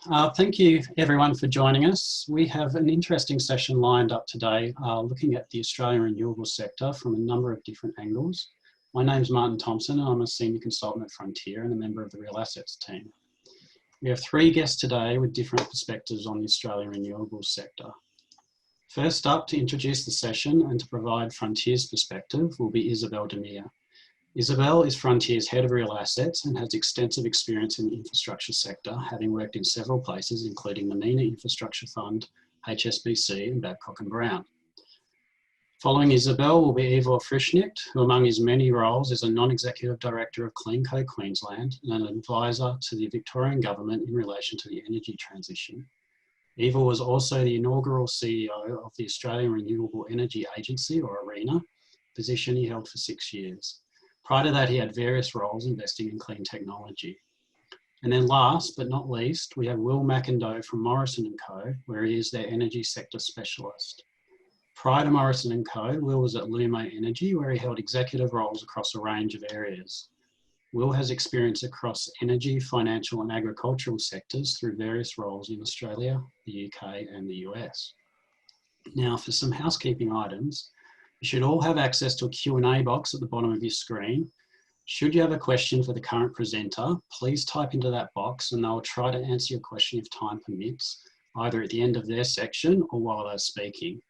Thank you everyone for joining us. We have an interesting session lined up today looking at the Australian renewable sector from a number of different angles. My name's Martin Thompson and I'm a Senior Consultant at Frontier and a member of the Real Assets team. We have three guests today with different perspectives on the Australian renewables sector. First up to introduce the session and to provide Frontier's perspective will be Isabel Demir. Isabel is Frontier's Head of Real Assets and has extensive experience in the infrastructure sector, having worked in several places, including the MENA Infrastructure Fund, HSBC and Babcock & Brown. Following Isabel will be Ivor Frischknecht, who among his many roles is a Non-Executive Director of CleanCo Queensland and an advisor to the Victorian Government in relation to the energy transition. Ivor was also the inaugural CEO of the Australian Renewable Energy Agency, or ARENA, position he held for 6 years. Prior to that, he had various roles investing in clean technology. And then last but not least, we have Will McIndoe from Morrison & Co, where he is their energy sector specialist. Prior to Morrison & Co, Will was at Lume Energy, where he held executive roles across a range of areas. Will has experience across energy, financial and agricultural sectors through various roles in Australia, the UK and the US. Now for some housekeeping items, you should all have access to a Q&A box at the bottom of your screen. Should you have a question for the current presenter, please type into that box and they'll try to answer your question if time permits, either at the end of their section or while they're speaking.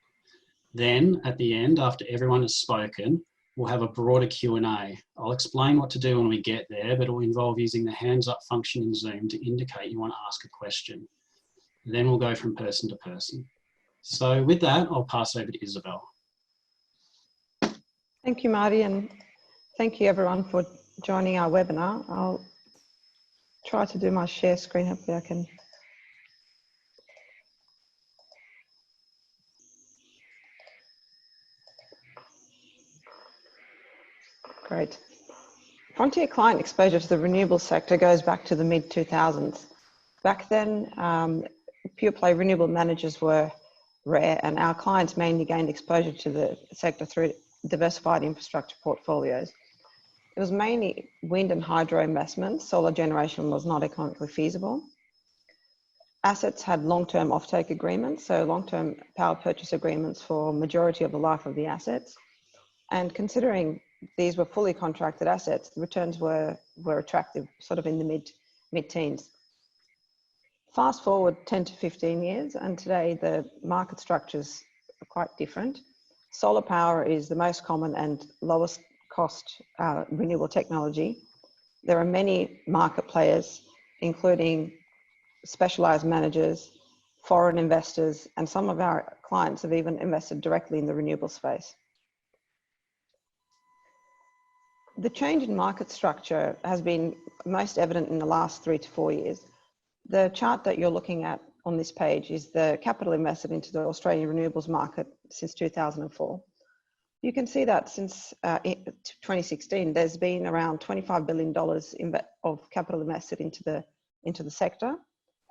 Then at the end, after everyone has spoken, we'll have a broader Q&A. I'll explain what to do when we get there, but it will involve using the hands up function in Zoom to indicate you want to ask a question. Then we'll go from person to person. So with that, I'll pass over to Isabel. Thank you, Marty, and thank you everyone for joining our webinar. I'll try to do my share screen. Hopefully I can. Great. Frontier client exposure to the renewable sector goes back to the mid-2000s. Back then, pure play renewable managers were rare and our clients mainly gained exposure to the sector through diversified infrastructure portfolios. It was mainly wind and hydro investments. Solar generation was not economically feasible. Assets had long-term offtake agreements, so long-term power purchase agreements for majority of the life of the assets. And considering these were fully contracted assets, the returns were attractive, sort of in the mid-teens. Fast forward 10 to 15 years, and today the market structures are quite different. Solar power is the most common and lowest cost renewable technology. There are many market players, including specialized managers, foreign investors, and some of our clients have even invested directly in the renewable space. The change in market structure has been most evident in the last 3 to 4 years. The chart that you're looking at on this page is the capital invested into the Australian renewables market since 2004. You can see that since 2016, there's been around $25 billion of capital invested into the sector,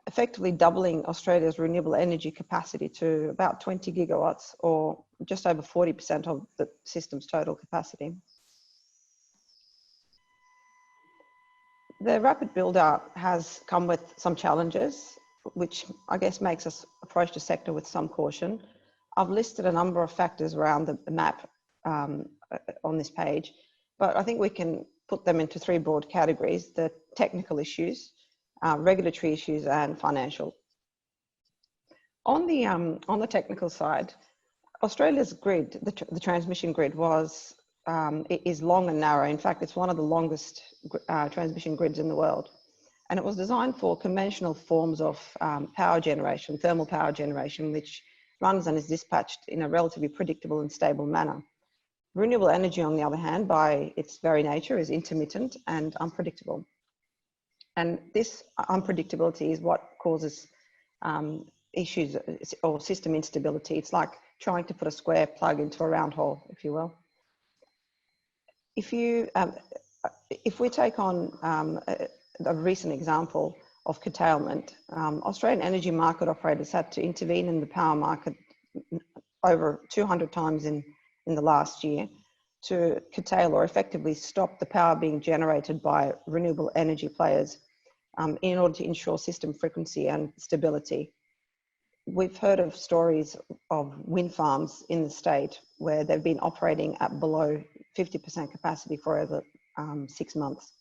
effectively doubling Australia's renewable energy capacity to about 20 gigawatts, or just over 40% of the system's total capacity. The rapid build out has come with some challenges, which I guess makes us approach the sector with some caution. I've listed a number of factors around the map on this page, but I think we can put them into three broad categories: the technical issues, regulatory issues, and financial. On the technical side, Australia's grid, the transmission grid, is long and narrow. In fact, it's one of the longest transmission grids in the world. And it was designed for conventional forms of power generation, thermal power generation, which runs and is dispatched in a relatively predictable and stable manner. Renewable energy, on the other hand, by its very nature, is intermittent and unpredictable. And this unpredictability is what causes issues or system instability. It's like trying to put a square plug into a round hole, if you will. If we take on a recent example of curtailment, Australian energy market operators had to intervene in the power market over 200 times in the last year to curtail or effectively stop the power being generated by renewable energy players in order to ensure system frequency and stability. We've heard of stories of wind farms in the state where they've been operating at below 50% capacity for over 6 months.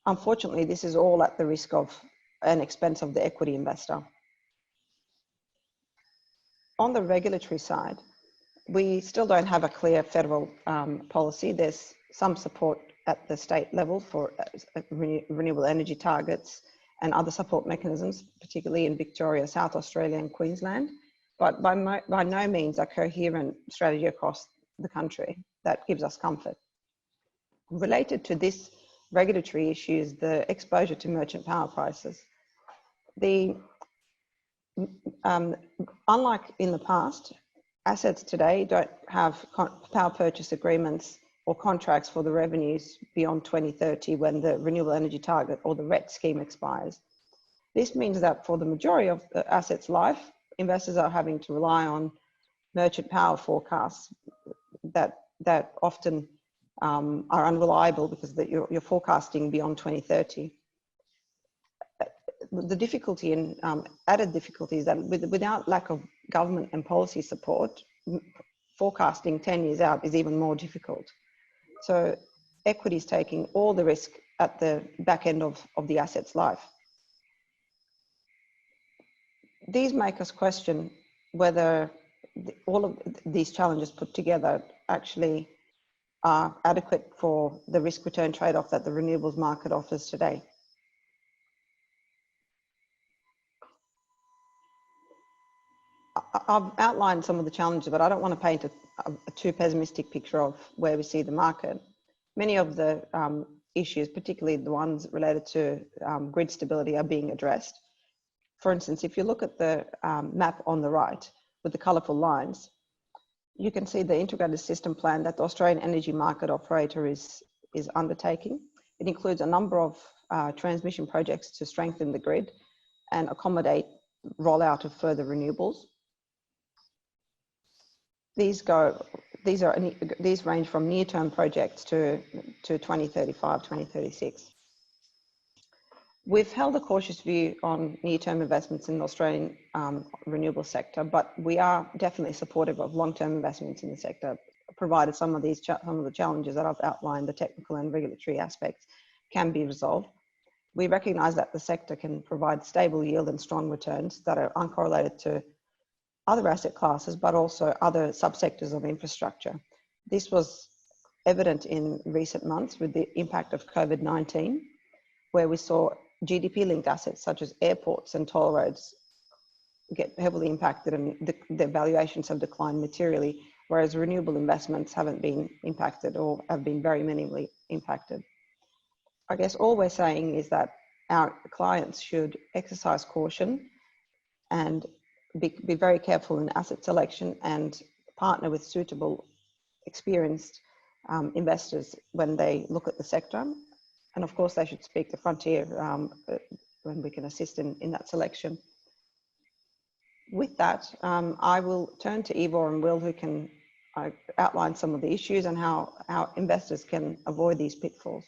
Unfortunately, this is all at the risk of and expense of the equity investor. On the regulatory side, we still don't have a clear federal policy. There's some support at the state level for renewable energy targets and other support mechanisms, particularly in Victoria, South Australia and Queensland, but by no means a coherent strategy across the country that gives us comfort. Related to this regulatory issue is the exposure to merchant power prices. Unlike in the past, assets today don't have power purchase agreements or contracts for the revenues beyond 2030 when the renewable energy target or the RET scheme expires. This means that for the majority of the asset's life, investors are having to rely on merchant power forecasts that often are unreliable because you're forecasting beyond 2030. The difficulty and added difficulty is that without lack of government and policy support, forecasting 10 years out is even more difficult. So equity is taking all the risk at the back end of the asset's life. These make us question whether all of these challenges put together actually are adequate for the risk-return trade-off that the renewables market offers today. I've outlined some of the challenges, but I don't want to paint a too pessimistic picture of where we see the market. Many of the issues, particularly the ones related to grid stability, are being addressed. For instance, if you look at the map on the right with the colourful lines, you can see the integrated system plan that the Australian Energy Market Operator is undertaking. It includes a number of transmission projects to strengthen the grid and accommodate rollout of further renewables. These range from near-term projects to 2035, 2036. We've held a cautious view on near-term investments in the Australian renewable sector, but we are definitely supportive of long-term investments in the sector, provided some of the challenges that I've outlined, the technical and regulatory aspects, can be resolved. We recognise that the sector can provide stable yield and strong returns that are uncorrelated to other asset classes, but also other subsectors of infrastructure. This was evident in recent months with the impact of COVID-19, where we saw GDP-linked assets such as airports and toll roads get heavily impacted, and their valuations have declined materially, whereas renewable investments haven't been impacted or have been very minimally impacted. I guess all we're saying is that our clients should exercise caution and be very careful in asset selection and partner with suitable, experienced investors when they look at the sector. And of course, they should speak to Frontier when we can assist in that selection. With that, I will turn to Ivor and Will, who can outline some of the issues and how investors can avoid these pitfalls.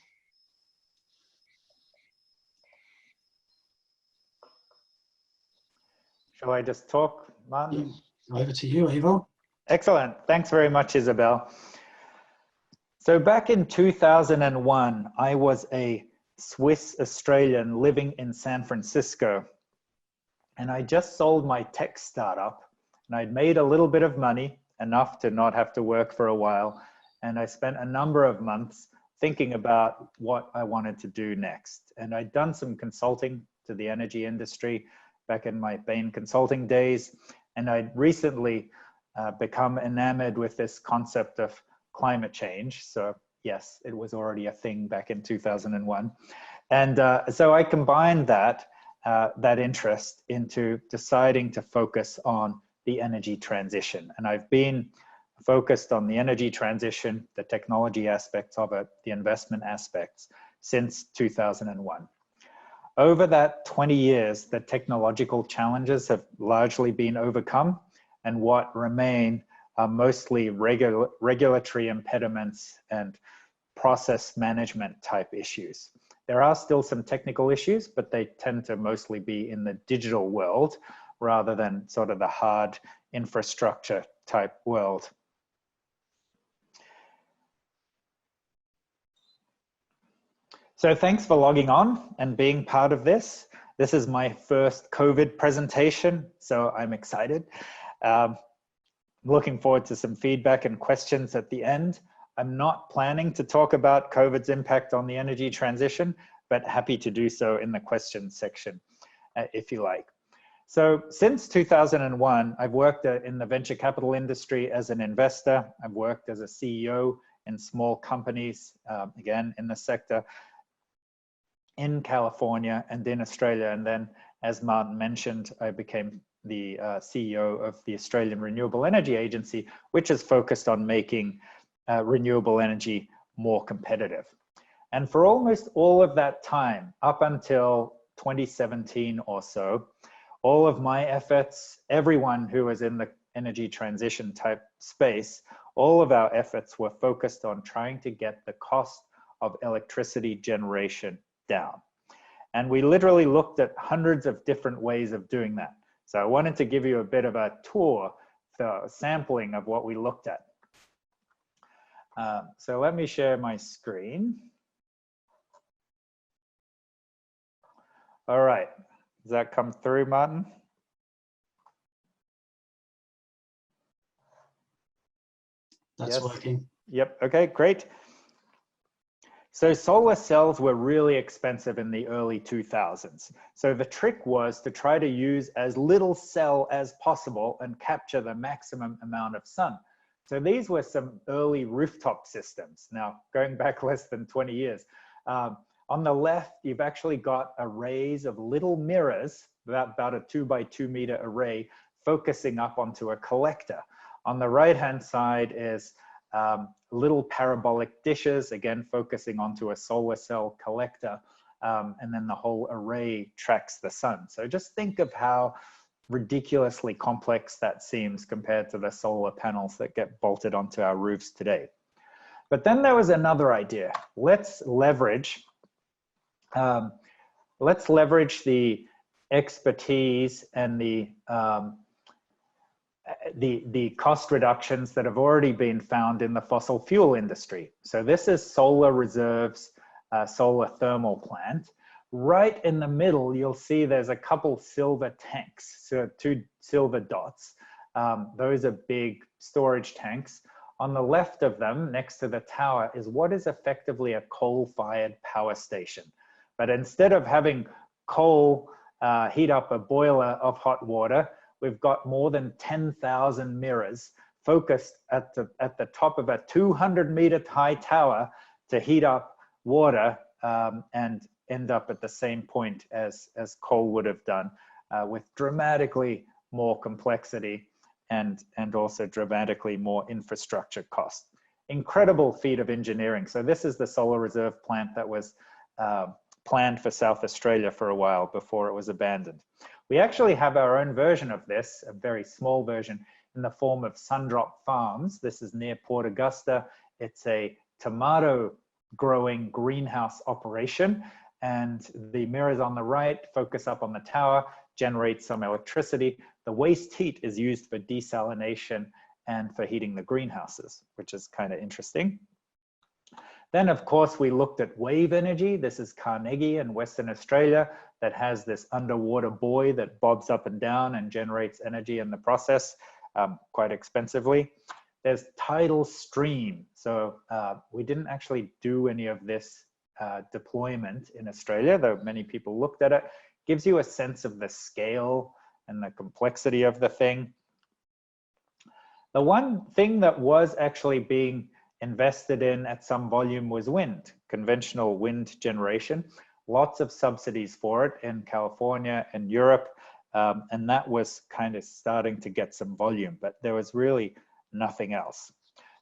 Shall I just talk, Martin? Over to you, Ivor. Excellent. Thanks very much, Isabel. So back in 2001, I was a Swiss Australian living in San Francisco, and I just sold my tech startup, and I'd made a little bit of money, enough to not have to work for a while, and I spent a number of months thinking about what I wanted to do next. And I'd done some consulting to the energy industry back in my Bain consulting days, and I'd recently become enamored with this concept of climate change. So yes, it was already a thing back in 2001. And so I combined that interest into deciding to focus on the energy transition. And I've been focused on the energy transition, the technology aspects of it, the investment aspects since 2001. Over that 20 years, the technological challenges have largely been overcome, and what remain are mostly regulatory impediments and process management type issues. There are still some technical issues, but they tend to mostly be in the digital world rather than sort of the hard infrastructure type world. So thanks for logging on and being part of this. This is my first COVID presentation, so I'm excited. Looking forward to some feedback and questions at the end. I'm not planning to talk about COVID's impact on the energy transition, but happy to do so in the questions section, if you like. So since 2001, I've worked in the venture capital industry as an investor. I've worked as a CEO in small companies, again, in the sector, in California and in Australia. And then, as Martin mentioned, I became the CEO of the Australian Renewable Energy Agency, which is focused on making renewable energy more competitive. And for almost all of that time, up until 2017 or so, all of my efforts, everyone who was in the energy transition type space, all of our efforts were focused on trying to get the cost of electricity generation down. And we literally looked at hundreds of different ways of doing that. So I wanted to give you a bit of a tour, the sampling of what we looked at. So let me share my screen. All right, does that come through, Martin? That's working. Yep, okay, great. So solar cells were really expensive in the early 2000s. So the trick was to try to use as little cell as possible and capture the maximum amount of sun. So these were some early rooftop systems. Now, going back less than 20 years. On the left, you've actually got arrays of little mirrors, about a 2x2 meter array, focusing up onto a collector. On the right-hand side is little parabolic dishes, again, focusing onto a solar cell collector, and then the whole array tracks the sun. So just think of how ridiculously complex that seems compared to the solar panels that get bolted onto our roofs today. But then there was another idea. Let's leverage the expertise and the cost reductions that have already been found in the fossil fuel industry. So this is Solar Reserve's solar thermal plant. Right in the middle, you'll see there's a couple silver tanks, so 2 silver dots. Those are big storage tanks. On the left of them, next to the tower, is what is effectively a coal-fired power station. But instead of having coal heat up a boiler of hot water, we've got more than 10,000 mirrors focused at the top of a 200-meter high tower to heat up water and end up at the same point as coal would have done, with dramatically more complexity and also dramatically more infrastructure cost. Incredible feat of engineering. So this is the Solar Reserve plant that was planned for South Australia for a while before it was abandoned. We actually have our own version of this, a very small version, in the form of Sundrop Farms. This is near Port Augusta. It's a tomato growing greenhouse operation, and the mirrors on the right focus up on the tower, generate some electricity. The waste heat is used for desalination and for heating the greenhouses, which is kind of interesting. Then, of course, we looked at wave energy. This is Carnegie in Western Australia that has this underwater buoy that bobs up and down and generates energy in the process quite expensively. There's tidal stream. So we didn't actually do any of this deployment in Australia, though many people looked at it. Gives you a sense of the scale and the complexity of the thing. The one thing that was actually being invested in at some volume was wind, conventional wind generation. Lots of subsidies for it in California and Europe, and that was kind of starting to get some volume, but there was really nothing else.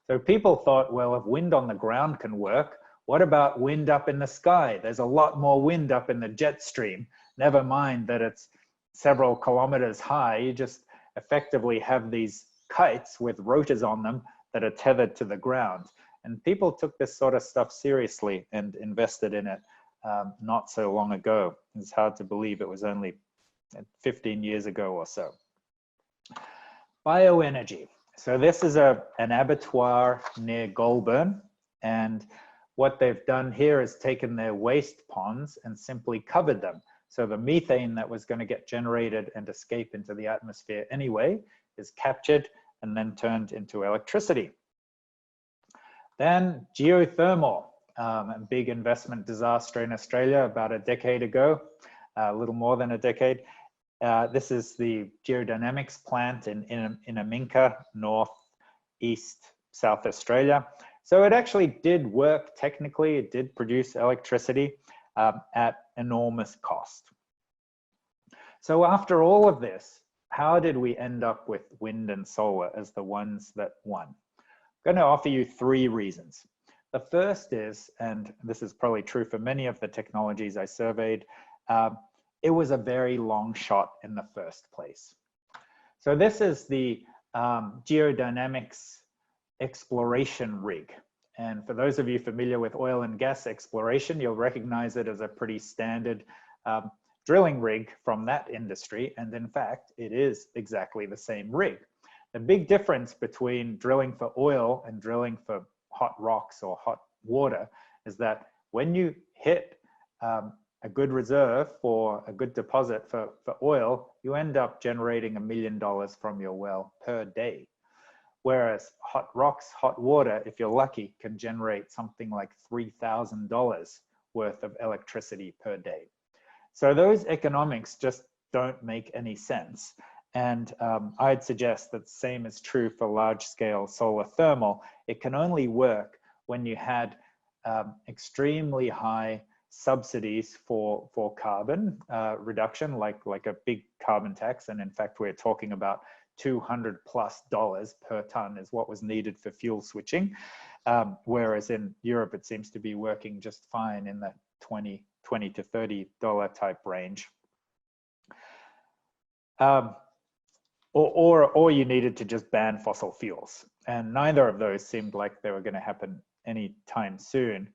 So people thought, well, if wind on the ground can work, what about wind up in the sky? There's a lot more wind up in the jet stream. Never mind that it's several kilometers high. You just effectively have these kites with rotors on them that are tethered to the ground. And people took this sort of stuff seriously and invested in it not so long ago. It's hard to believe it was only 15 years ago or so. Bioenergy. So this is an abattoir near Goulburn, and what they've done here is taken their waste ponds and simply covered them. So the methane that was going to get generated and escape into the atmosphere anyway is captured and then turned into electricity. Then geothermal, a big investment disaster in Australia about a decade ago, a little more than a decade. This is the Geo Dynamics plant in Aminka, northeast South Australia. So it actually did work technically. It did produce electricity at enormous cost. So after all of this, how did we end up with wind and solar as the ones that won? I'm going to offer you 3 reasons. The first is, and this is probably true for many of the technologies I surveyed, it was a very long shot in the first place. So this is the Geo Dynamics Exploration Rig. And for those of you familiar with oil and gas exploration, you'll recognize it as a pretty standard drilling rig from that industry. And in fact, it is exactly the same rig. The big difference between drilling for oil and drilling for hot rocks or hot water is that when you hit a good reserve for a good deposit for oil, you end up generating $1 million from your well per day. Whereas hot rocks, hot water, if you're lucky, can generate something like $3,000 worth of electricity per day. So those economics just don't make any sense. And I'd suggest that the same is true for large-scale solar thermal. It can only work when you had extremely high subsidies for carbon reduction, like a big carbon tax. And in fact, we're talking about $200+ per ton is what was needed for fuel switching. Whereas in Europe, it seems to be working just fine in that $20 to $30 type range. Or you needed to just ban fossil fuels. And neither of those seemed like they were going to happen anytime soon.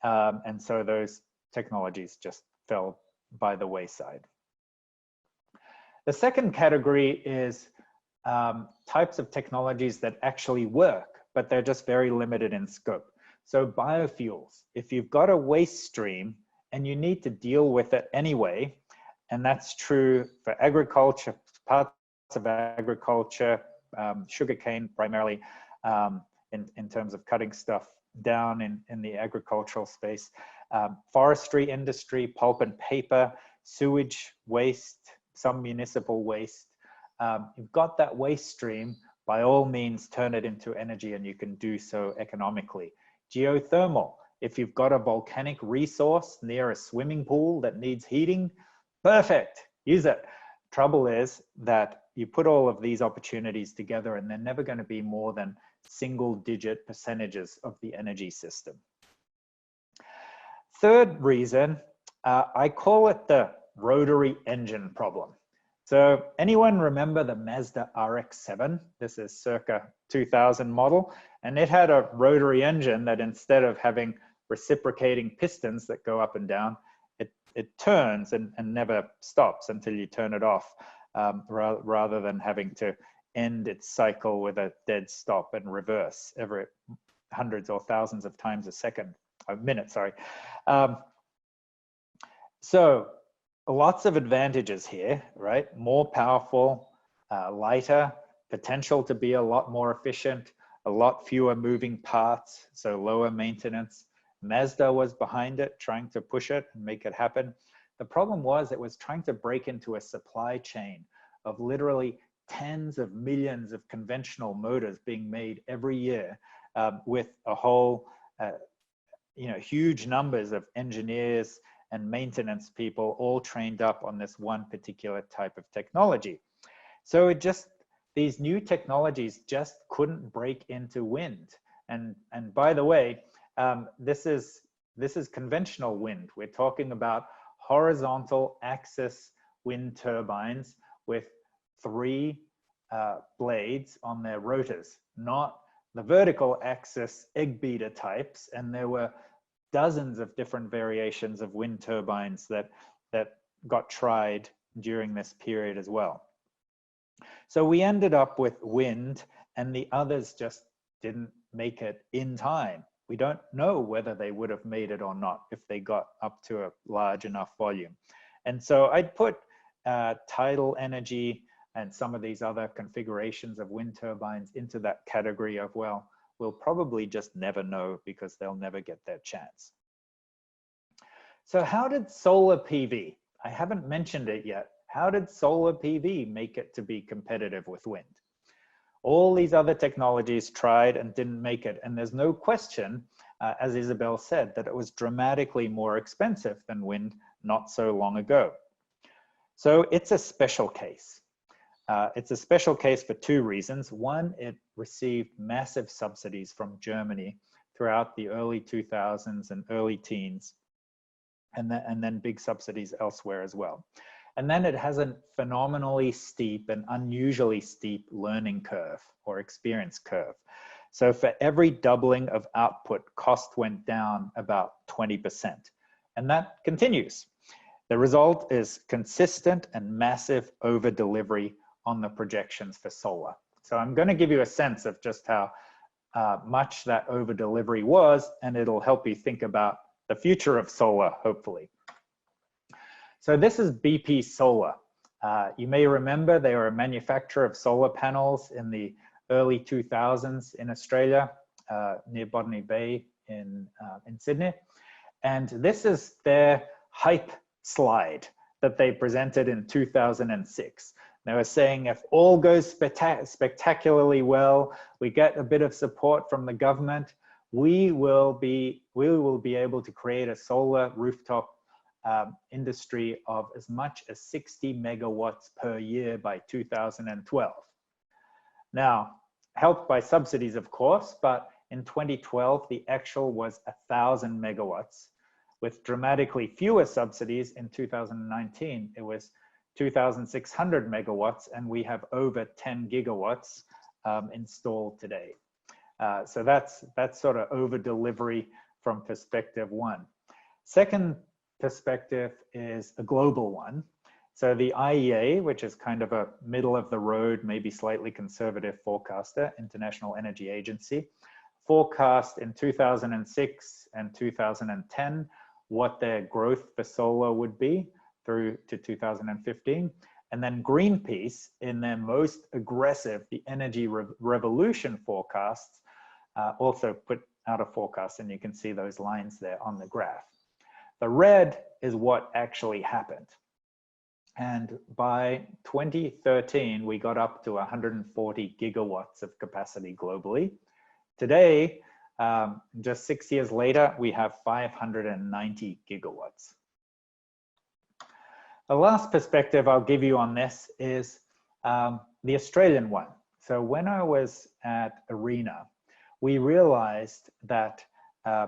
And so those technologies just fell by the wayside. The second category is types of technologies that actually work, but they're just very limited in scope. So biofuels, if you've got a waste stream and you need to deal with it anyway, and that's true for agriculture, parts of agriculture, sugarcane primarily, in terms of cutting stuff down in the agricultural space, forestry industry, pulp and paper, sewage waste, some municipal waste. You've got that waste stream, by all means turn it into energy, and you can do so economically. Geothermal, if you've got a volcanic resource near a swimming pool that needs heating, perfect, use it. Trouble is that you put all of these opportunities together and they're never going to be more than single-digit percentages of the energy system. Third reason, I call it the rotary engine problem. So anyone remember the Mazda RX-7? This is circa 2000 model, and it had a rotary engine that instead of having reciprocating pistons that go up and down, it turns and never stops until you turn it off, rather than having to end its cycle with a dead stop and reverse every hundreds or thousands of times a minute, sorry. So lots of advantages here, right? More powerful, lighter, potential to be a lot more efficient, a lot fewer moving parts, so lower maintenance. Mazda was behind it, trying to push it and make it happen. The problem was it was trying to break into a supply chain of literally tens of millions of conventional motors being made every year, with a whole, huge numbers of engineers and maintenance people all trained up on this one particular type of technology. So these new technologies just couldn't break into wind. And by the way, this is conventional wind. We're talking about horizontal axis wind turbines with 3 blades on their rotors, not the vertical axis egg beater types. And there were dozens of different variations of wind turbines that got tried during this period as well. So we ended up with wind, and the others just didn't make it in time. We don't know whether they would have made it or not if they got up to a large enough volume. And so I'd put tidal energy and some of these other configurations of wind turbines into that category of, well, we'll probably just never know because they'll never get their chance. So how did solar PV, I haven't mentioned it yet, how did solar PV make it to be competitive with wind? All these other technologies tried and didn't make it. And there's no question, as Isabel said, that it was dramatically more expensive than wind not so long ago. So it's a special case. It's a special case for two reasons. One, it received massive subsidies from Germany throughout the early 2000s and early teens, and then big subsidies elsewhere as well. And then it has a phenomenally steep and unusually steep learning curve or experience curve. So for every doubling of output, cost went down about 20%. And that continues. The result is consistent and massive over delivery on the projections for solar. So I'm going to give you a sense of just how much that over delivery was, and it'll help you think about the future of solar, hopefully. So this is BP Solar. You may remember they were a manufacturer of solar panels in the early 2000s in Australia, near Botany Bay in Sydney. And this is their hype slide that they presented in 2006. They were saying if all goes spectacularly well, we get a bit of support from the government, we will be able to create a solar rooftop industry of as much as 60 megawatts per year by 2012. Now, helped by subsidies, of course, but in 2012, the actual was 1,000 megawatts. With dramatically fewer subsidies in 2019, it was 2,600 megawatts, and we have over 10 gigawatts installed today. So that's sort of over delivery from perspective one. Second perspective is a global one. So the IEA, which is kind of a middle of the road, maybe slightly conservative forecaster, International Energy Agency, forecast in 2006 and 2010 what their growth for solar would be through to 2015. And then Greenpeace, in their most aggressive, the energy revolution forecasts, also put out a forecast, and you can see those lines there on the graph. The red is what actually happened. And by 2013, we got up to 140 gigawatts of capacity globally. Today, just 6 years later, we have 590 gigawatts. The last perspective I'll give you on this is the Australian one. So when I was at ARENA, we realized that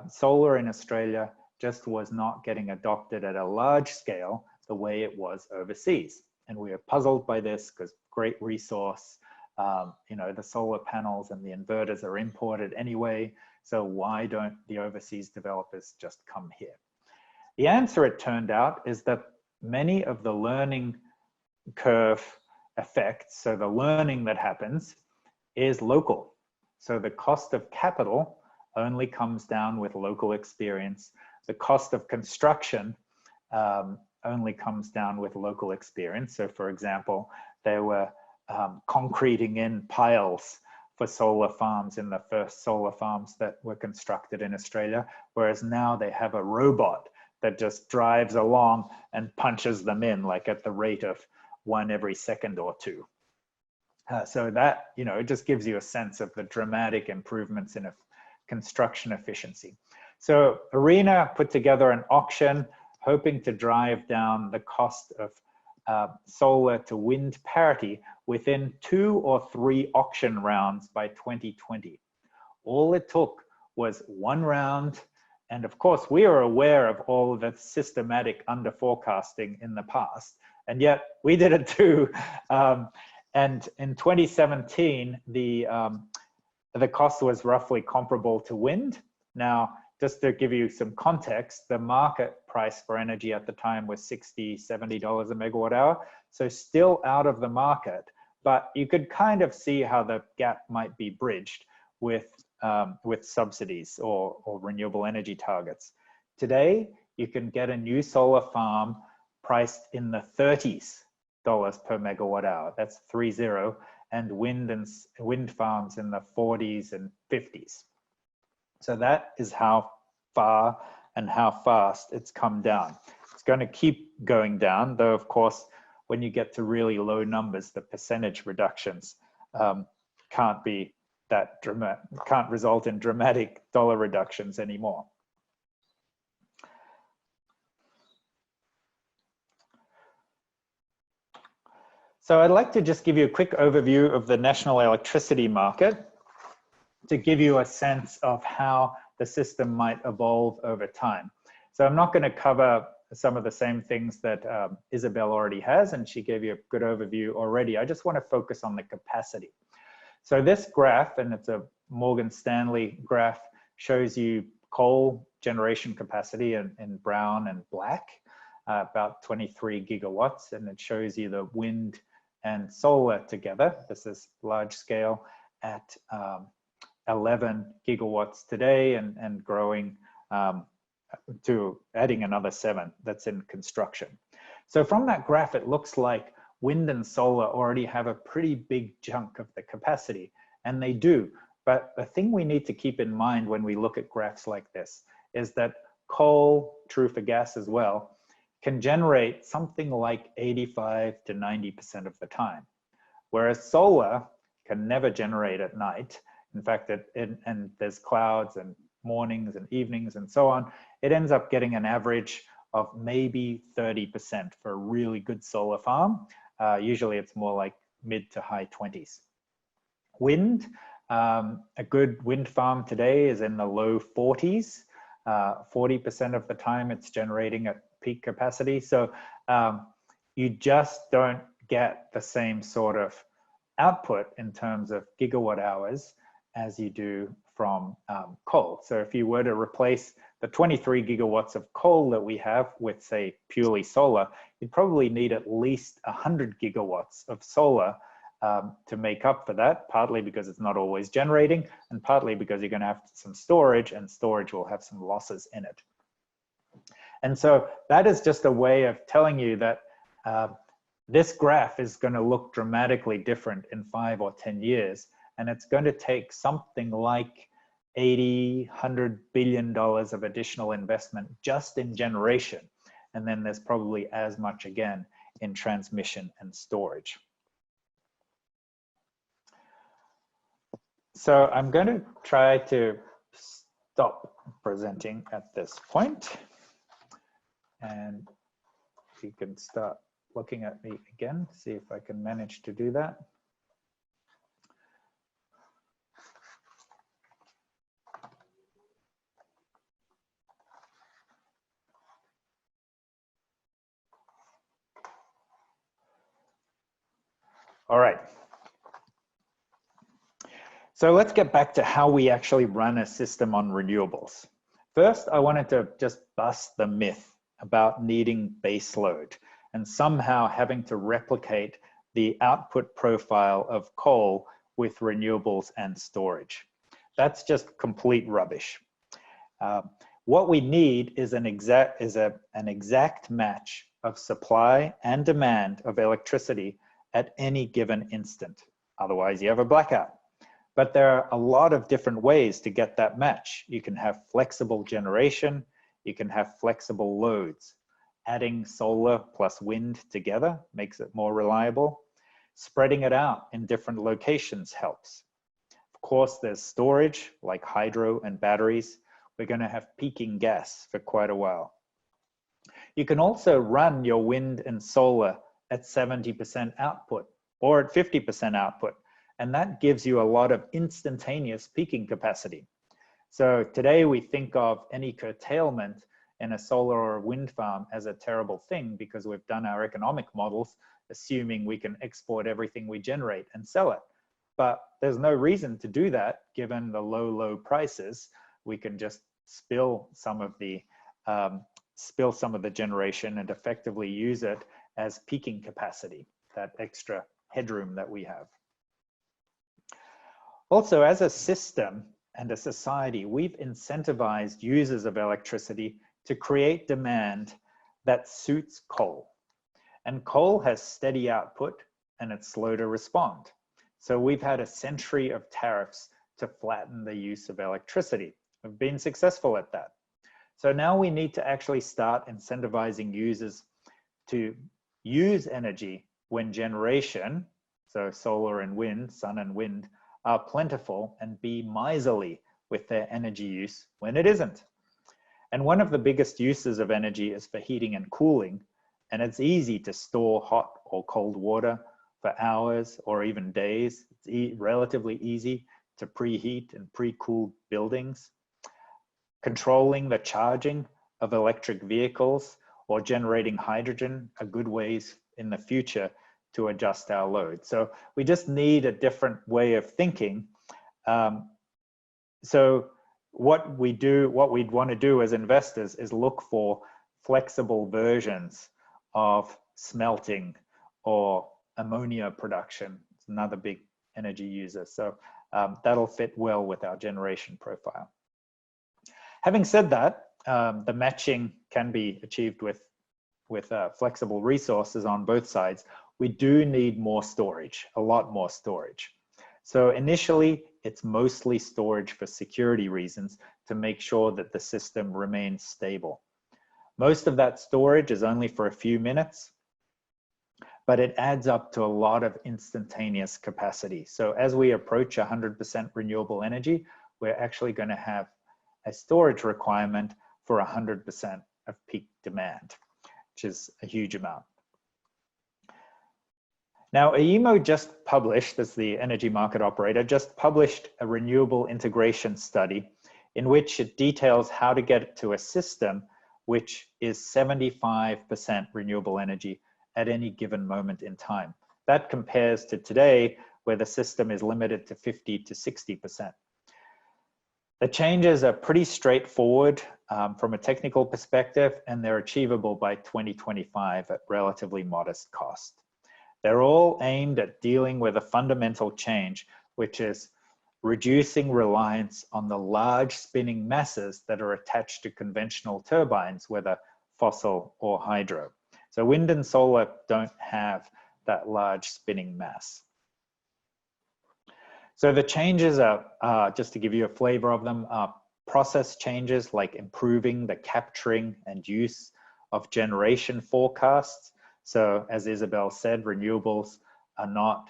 solar in Australia just was not getting adopted at a large scale the way it was overseas. And we are puzzled by this because great resource, you know, the solar panels and the inverters are imported anyway. So why don't the overseas developers just come here? The answer, it turned out, is that many of the learning curve effects, so the learning that happens, is local. So the cost of capital only comes down with local experience. The cost of construction only comes down with local experience. So for example, they were concreting in piles for solar farms in the first solar farms that were constructed in Australia, whereas now they have a robot that just drives along and punches them in, like at the rate of 1 every second or 2. So that, you know, it just gives you a sense of the dramatic improvements in construction efficiency. So ARENA put together an auction hoping to drive down the cost of solar to wind parity within 2 or 3 auction rounds by 2020. All it took was 1 round. And of course, we are aware of all of the systematic under forecasting in the past, and yet we did it too. And in 2017, the cost was roughly comparable to wind. Now, just to give you some context, the market price for energy at the time was $60, $70 a megawatt hour. So still out of the market, but you could kind of see how the gap might be bridged with subsidies or renewable energy targets. Today, you can get a new solar farm priced in the 30s per megawatt hour. That's 30, and wind farms in the 40s and 50s. So that is how far and how fast it's come down. It's going to keep going down, though, of course, when you get to really low numbers, the percentage reductions can't be that dramatic, can't result in dramatic dollar reductions anymore. So I'd like to just give you a quick overview of the national electricity market to give you a sense of how the system might evolve over time. So I'm not going to cover some of the same things that Isabel already has, and she gave you a good overview already. I just want to focus on the capacity. So this graph, and it's a Morgan Stanley graph, shows you coal generation capacity in brown and black, about 23 gigawatts, and it shows you the wind and solar together. This is large scale at 11 gigawatts today and growing to adding another 7 that's in construction. So from that graph, it looks like wind and solar already have a pretty big chunk of the capacity, and they do. But the thing we need to keep in mind when we look at graphs like this is that coal, true for gas as well, can generate something like 85 to 90% of the time, whereas solar can never generate at night. In fact, and there's clouds and mornings and evenings and so on. It ends up getting an average of maybe 30% for a really good solar farm. Usually it's more like mid to high 20s. Wind, a good wind farm today is in the low 40s. 40% of the time it's generating at peak capacity. So you just don't get the same sort of output in terms of gigawatt hours as you do from coal. So if you were to replace the 23 gigawatts of coal that we have with, say, purely solar, you'd probably need at least 100 gigawatts of solar to make up for that, partly because it's not always generating, and partly because you're going to have some storage, and storage will have some losses in it. And so that is just a way of telling you that this graph is going to look dramatically different in 5 or 10 years. And it's going to take something like $80–100 billion of additional investment just in generation. And then there's probably as much again in transmission and storage. So I'm going to try to stop presenting at this point. And you can start looking at me again, see if I can manage to do that. All right. So let's get back to how we actually run a system on renewables. First, I wanted to just bust the myth about needing base load and somehow having to replicate the output profile of coal with renewables and storage. That's just complete rubbish. What we need is an exact match of supply and demand of electricity at any given instant. Otherwise, you have a blackout. But there are a lot of different ways to get that match. You can have flexible generation, you can have flexible loads. Adding solar plus wind together makes it more reliable. Spreading it out in different locations helps. Of course, there's storage like hydro and batteries. We're going to have peaking gas for quite a while. You can also run your wind and solar at 70% output or at 50% output. And that gives you a lot of instantaneous peaking capacity. So today we think of any curtailment in a solar or a wind farm as a terrible thing because we've done our economic models assuming we can export everything we generate and sell it. But there's no reason to do that given the low prices. We can just spill some of the generation and effectively use it as peaking capacity, that extra headroom that we have. Also, as a system and a society, we've incentivized users of electricity to create demand that suits coal. And coal has steady output and it's slow to respond. So we've had a century of tariffs to flatten the use of electricity. We've been successful at that. So now we need to actually start incentivizing users to use energy when generation, so solar and wind, sun and wind, are plentiful, and be miserly with their energy use when it isn't. And one of the biggest uses of energy is for heating and cooling, and it's easy to store hot or cold water for hours or even days. It's relatively easy to preheat and pre-cool buildings. Controlling the charging of electric vehicles or generating hydrogen are good ways in the future to adjust our load. So we just need a different way of thinking. So what we'd want to do as investors is look for flexible versions of smelting or ammonia production. It's another big energy user. So that'll fit well with our generation profile. Having said that, the matching can be achieved with flexible resources on both sides. We do need more storage, a lot more storage. So initially, it's mostly storage for security reasons to make sure that the system remains stable. Most of that storage is only for a few minutes, but it adds up to a lot of instantaneous capacity. So as we approach 100% renewable energy, we're actually going to have a storage requirement for 100% of peak demand, which is a huge amount. Now, AEMO just published, as the energy market operator, just published a renewable integration study in which it details how to get to a system which is 75% renewable energy at any given moment in time. That compares to today, where the system is limited to 50 to 60%. The changes are pretty straightforward from a technical perspective, and they're achievable by 2025 at relatively modest cost. They're all aimed at dealing with a fundamental change, which is reducing reliance on the large spinning masses that are attached to conventional turbines, whether fossil or hydro. So wind and solar don't have that large spinning mass. So the changes are, just to give you a flavor of them, are process changes like improving the capturing and use of generation forecasts. So as Isabel said, renewables are not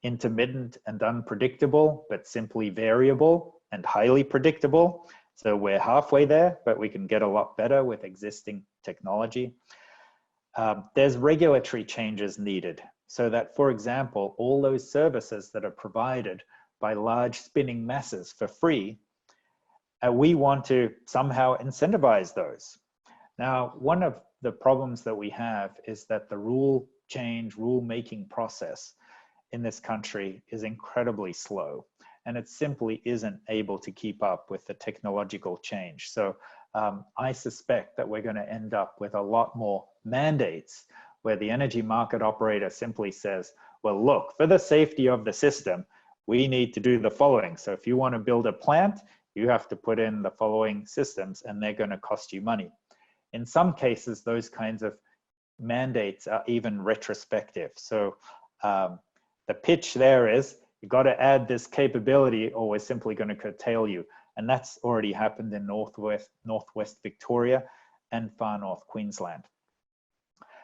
intermittent and unpredictable, but simply variable and highly predictable. So we're halfway there, but we can get a lot better with existing technology. There's regulatory changes needed so that, for example, all those services that are provided by large spinning masses for free, we want to somehow incentivize those. Now, one of the problems that we have is that the rule-making process in this country is incredibly slow, and it simply isn't able to keep up with the technological change. So I suspect that we're going to end up with a lot more mandates where the energy market operator simply says, well, look, for the safety of the system, we need to do the following. So if you want to build a plant, you have to put in the following systems, and they're going to cost you money. In some cases, those kinds of mandates are even retrospective. So the pitch there is, you've got to add this capability or we're simply going to curtail you. And that's already happened in Northwest Victoria and far north Queensland.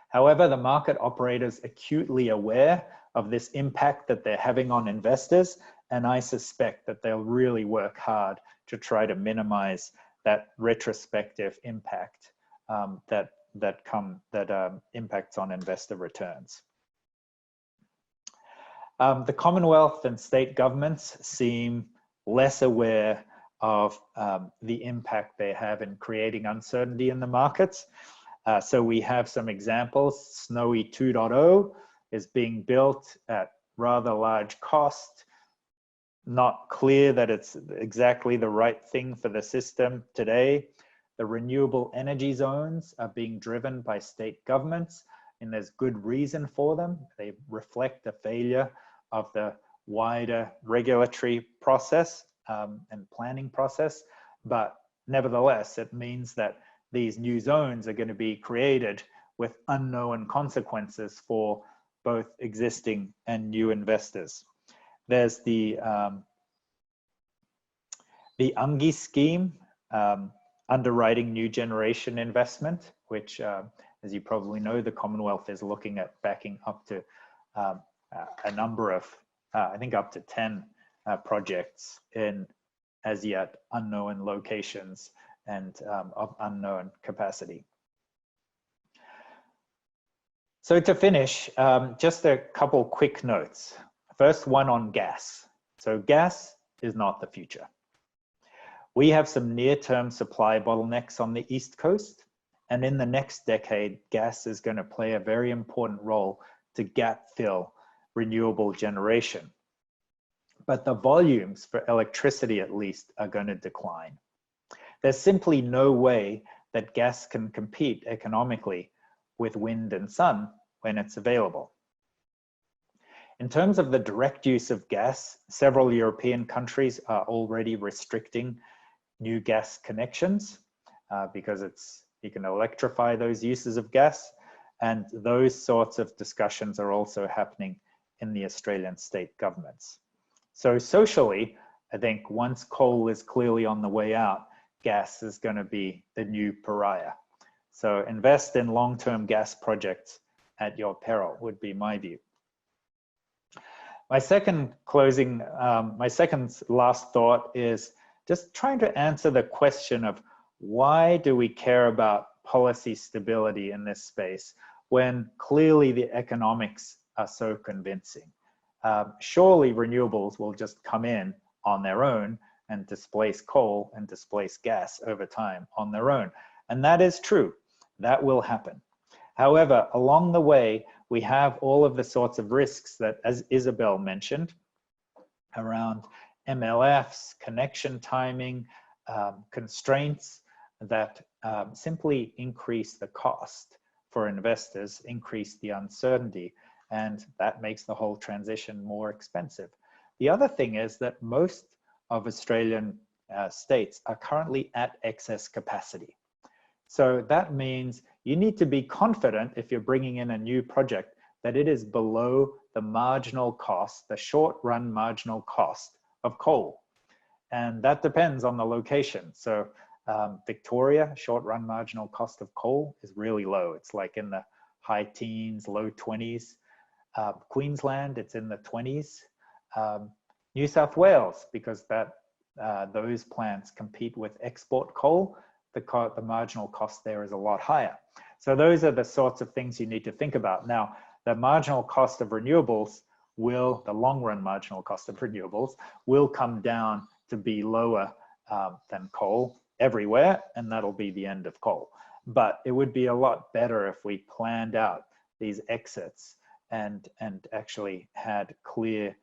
However, the market operators are acutely aware of this impact that they're having on investors, and I suspect that they'll really work hard to try to minimize that retrospective impact that impacts on investor returns. The Commonwealth and state governments seem less aware of the impact they have in creating uncertainty in the markets. So we have some examples. Snowy 2.0 is being built at rather large cost. not clear that it's exactly the right thing for the system today. The renewable energy zones are being driven by state governments, and there's good reason for them. They reflect the failure of the wider regulatory process and planning process. But nevertheless, it means that these new zones are going to be created with unknown consequences for both existing and new investors. There's the UNGI scheme, underwriting new generation investment, which, as you probably know, the Commonwealth is looking at backing up to a number of, I think up to 10 projects in as yet unknown locations and of unknown capacity. So to finish, just a couple quick notes. First one on gas. So gas is not the future. We have some near-term supply bottlenecks on the East Coast, and in the next decade, gas is going to play a very important role to gap fill renewable generation. But the volumes for electricity, at least, are going to decline. There's simply no way that gas can compete economically with wind and sun when it's available. In terms of the direct use of gas, several European countries are already restricting new gas connections because you can electrify those uses of gas, and those sorts of discussions are also happening in the Australian state governments. So socially, I think once coal is clearly on the way out, gas is going to be the new pariah. So invest in long-term gas projects at your peril would be my view. My second last thought is just trying to answer the question of why do we care about policy stability in this space when clearly the economics are so convincing? Surely renewables will just come in on their own and displace coal and displace gas over time on their own. And that is true. That will happen. However, along the way, we have all of the sorts of risks that, as Isabel mentioned, around MLFs, connection timing, constraints that simply increase the cost for investors, increase the uncertainty, and that makes the whole transition more expensive. The other thing is that most of Australian states are currently at excess capacity. So that means you need to be confident if you're bringing in a new project that it is below the marginal cost, the short-run marginal cost of coal. And that depends on the location. So Victoria, short-run marginal cost of coal is really low. It's like in the high teens, low 20s. Queensland, it's in the 20s. New South Wales, because those plants compete with export coal, the marginal cost there is a lot higher. So those are the sorts of things you need to think about. Now, the marginal cost of renewables the long-run marginal cost of renewables will come down to be lower than coal everywhere, and that'll be the end of coal. But it would be a lot better if we planned out these exits and actually had clear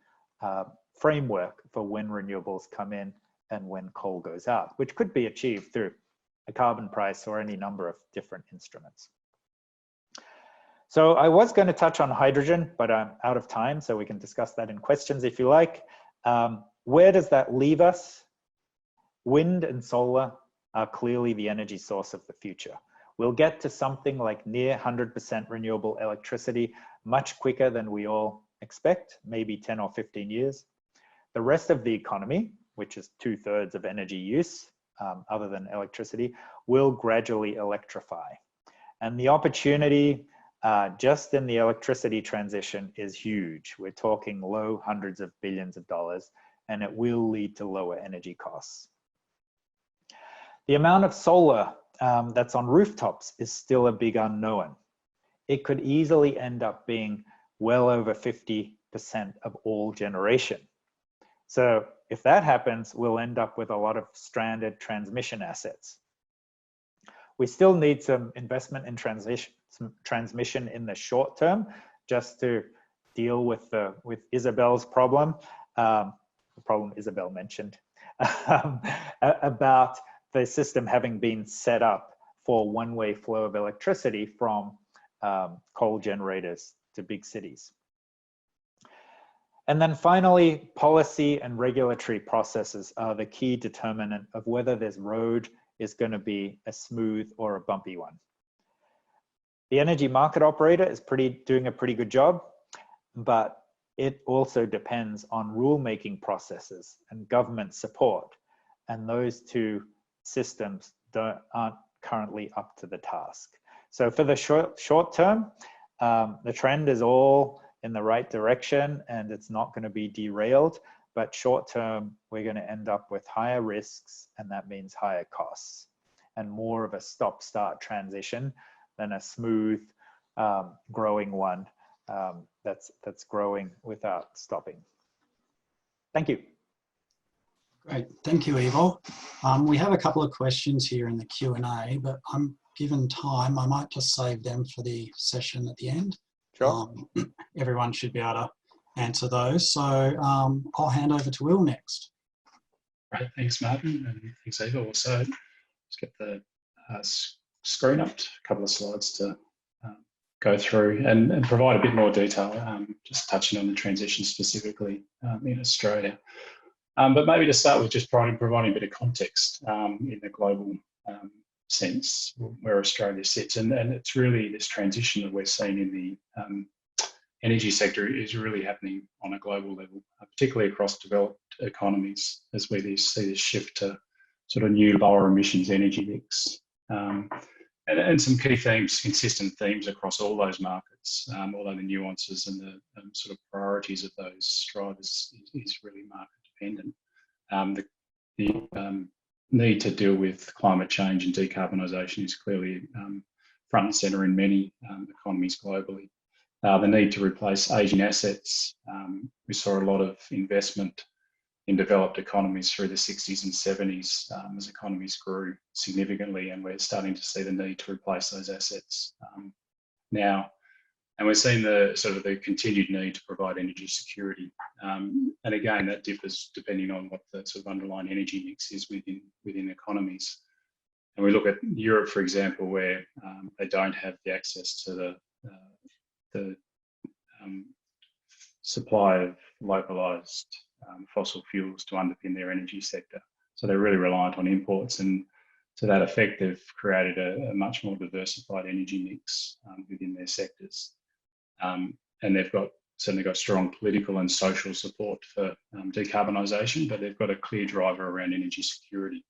framework for when renewables come in and when coal goes out, which could be achieved through a carbon price or any number of different instruments. So I was going to touch on hydrogen, but I'm out of time, so we can discuss that in questions if you like. Where does that leave us? Wind and solar are clearly the energy source of the future. We'll get to something like near 100% renewable electricity much quicker than we all expect, maybe 10 or 15 years. The rest of the economy, which is 2/3 of energy use, other than electricity, will gradually electrify. And the opportunity just in the electricity transition is huge. We're talking low hundreds of billions of dollars, and it will lead to lower energy costs. The amount of solar that's on rooftops is still a big unknown. It could easily end up being well over 50% of all generation. So if that happens, we'll end up with a lot of stranded transmission assets. We still need some investment in transmission in the short term, just to deal with Isabel's problem. the problem Isabel mentioned, about the system having been set up for one-way flow of electricity from coal generators to big cities. And then finally, policy and regulatory processes are the key determinant of whether this road is going to be a smooth or a bumpy one. The energy market operator is doing a pretty good job, but it also depends on rulemaking processes and government support. And those two systems aren't currently up to the task. So for the short term, the trend is all in the right direction and it's not going to be derailed. But short term, we're going to end up with higher risks, and that means higher costs and more of a stop-start transition than a smooth growing one that's growing without stopping. Thank you. Great, thank you, Ivo. We have a couple of questions here in the Q&A, but given time, I might just save them for the session at the end. Sure. Everyone should be able to answer those. So I'll hand over to Will next. Right, thanks, Martin, and thanks, Ivo. Also, let's get the screen up, a couple of slides to go through and provide a bit more detail, just touching on the transition specifically in Australia. But maybe to start with just providing a bit of context in the global sense where Australia sits. And it's really this transition that we're seeing in the energy sector is really happening on a global level, particularly across developed economies as we see this shift to sort of new lower emissions energy mix. And some key themes, consistent themes across all those markets, although the nuances and the sort of priorities of those drivers is really market dependent. The need to deal with climate change and decarbonisation is clearly front and centre in many economies globally. The need to replace ageing assets. We saw a lot of investment in developed economies through the 60s and 70s as economies grew significantly, and we're starting to see the need to replace those assets now. And we're seeing the sort of the continued need to provide energy security. And again, that differs depending on what the sort of underlying energy mix is within economies. And we look at Europe, for example, where they don't have the access to the supply of localised fossil fuels to underpin their energy sector. So they're really reliant on imports, and to that effect, they've created a much more diversified energy mix within their sectors. And they've certainly got strong political and social support for decarbonisation, but they've got a clear driver around energy security,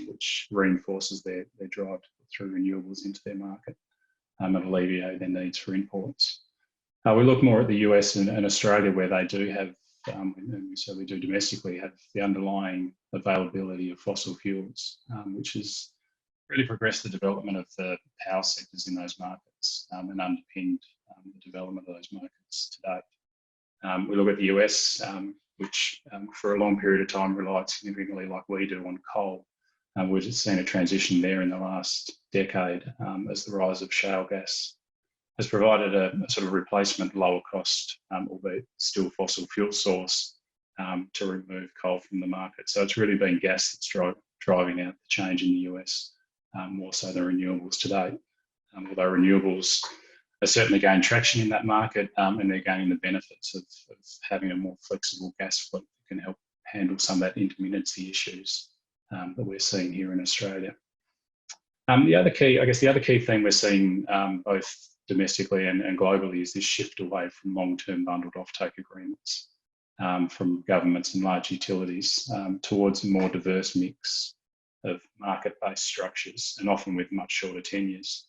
which reinforces their drive to put through renewables into their market and alleviate their needs for imports. We look more at the US and Australia, where they do have, and we certainly do domestically, have the underlying availability of fossil fuels, which has really progressed the development of the power sectors in those markets and underpinned the development of those markets to date. We look at the US, which for a long period of time relied significantly, like we do, on coal. We've just seen a transition there in the last decade as the rise of shale gas has provided a sort of replacement, lower cost, albeit still fossil fuel source to remove coal from the market. So it's really been gas that's driving out the change in the US, more so than renewables today. Although renewables are certainly gaining traction in that market, and they're gaining the benefits of having a more flexible gas fleet that can help handle some of that intermittency issues that we're seeing here in Australia. The other key thing we're seeing both domestically and globally is this shift away from long-term bundled offtake agreements from governments and large utilities towards a more diverse mix of market-based structures, and often with much shorter tenures.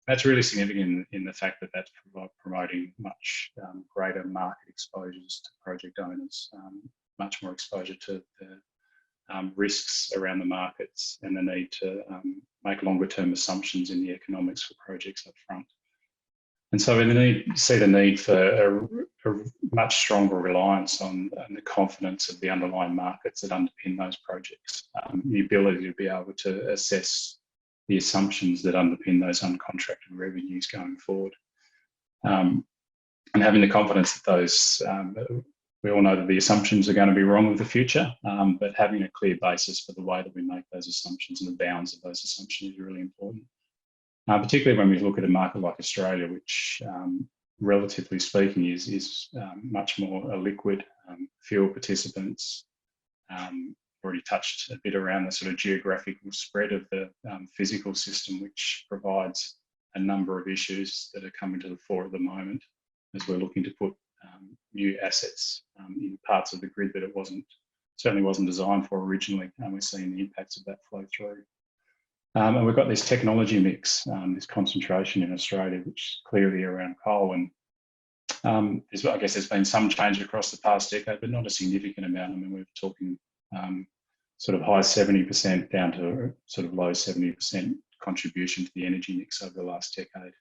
That's really significant in the fact that that's promoting much greater market exposures to project owners, much more exposure to the risks around the markets, and the need to make longer term assumptions in the economics for projects up front. And so we see the need for a much stronger reliance on the confidence of the underlying markets that underpin those projects, the ability to be able to assess the assumptions that underpin those uncontracted revenues going forward. And having the confidence that those we all know that the assumptions are going to be wrong with the future, but having a clear basis for the way that we make those assumptions and the bounds of those assumptions is really important. Particularly when we look at a market like Australia, which relatively speaking is much more a liquid, fewer participants. Already touched a bit around the sort of geographical spread of the physical system, which provides a number of issues that are coming to the fore at the moment as we're looking to put new assets in parts of the grid that it certainly wasn't designed for originally, and we're seeing the impacts of that flow through. And we've got this technology mix, this concentration in Australia, which is clearly around coal. And I guess there's been some change across the past decade, but not a significant amount. I mean, we're talking sort of high 70% down to sort of low 70% contribution to the energy mix over the last decade.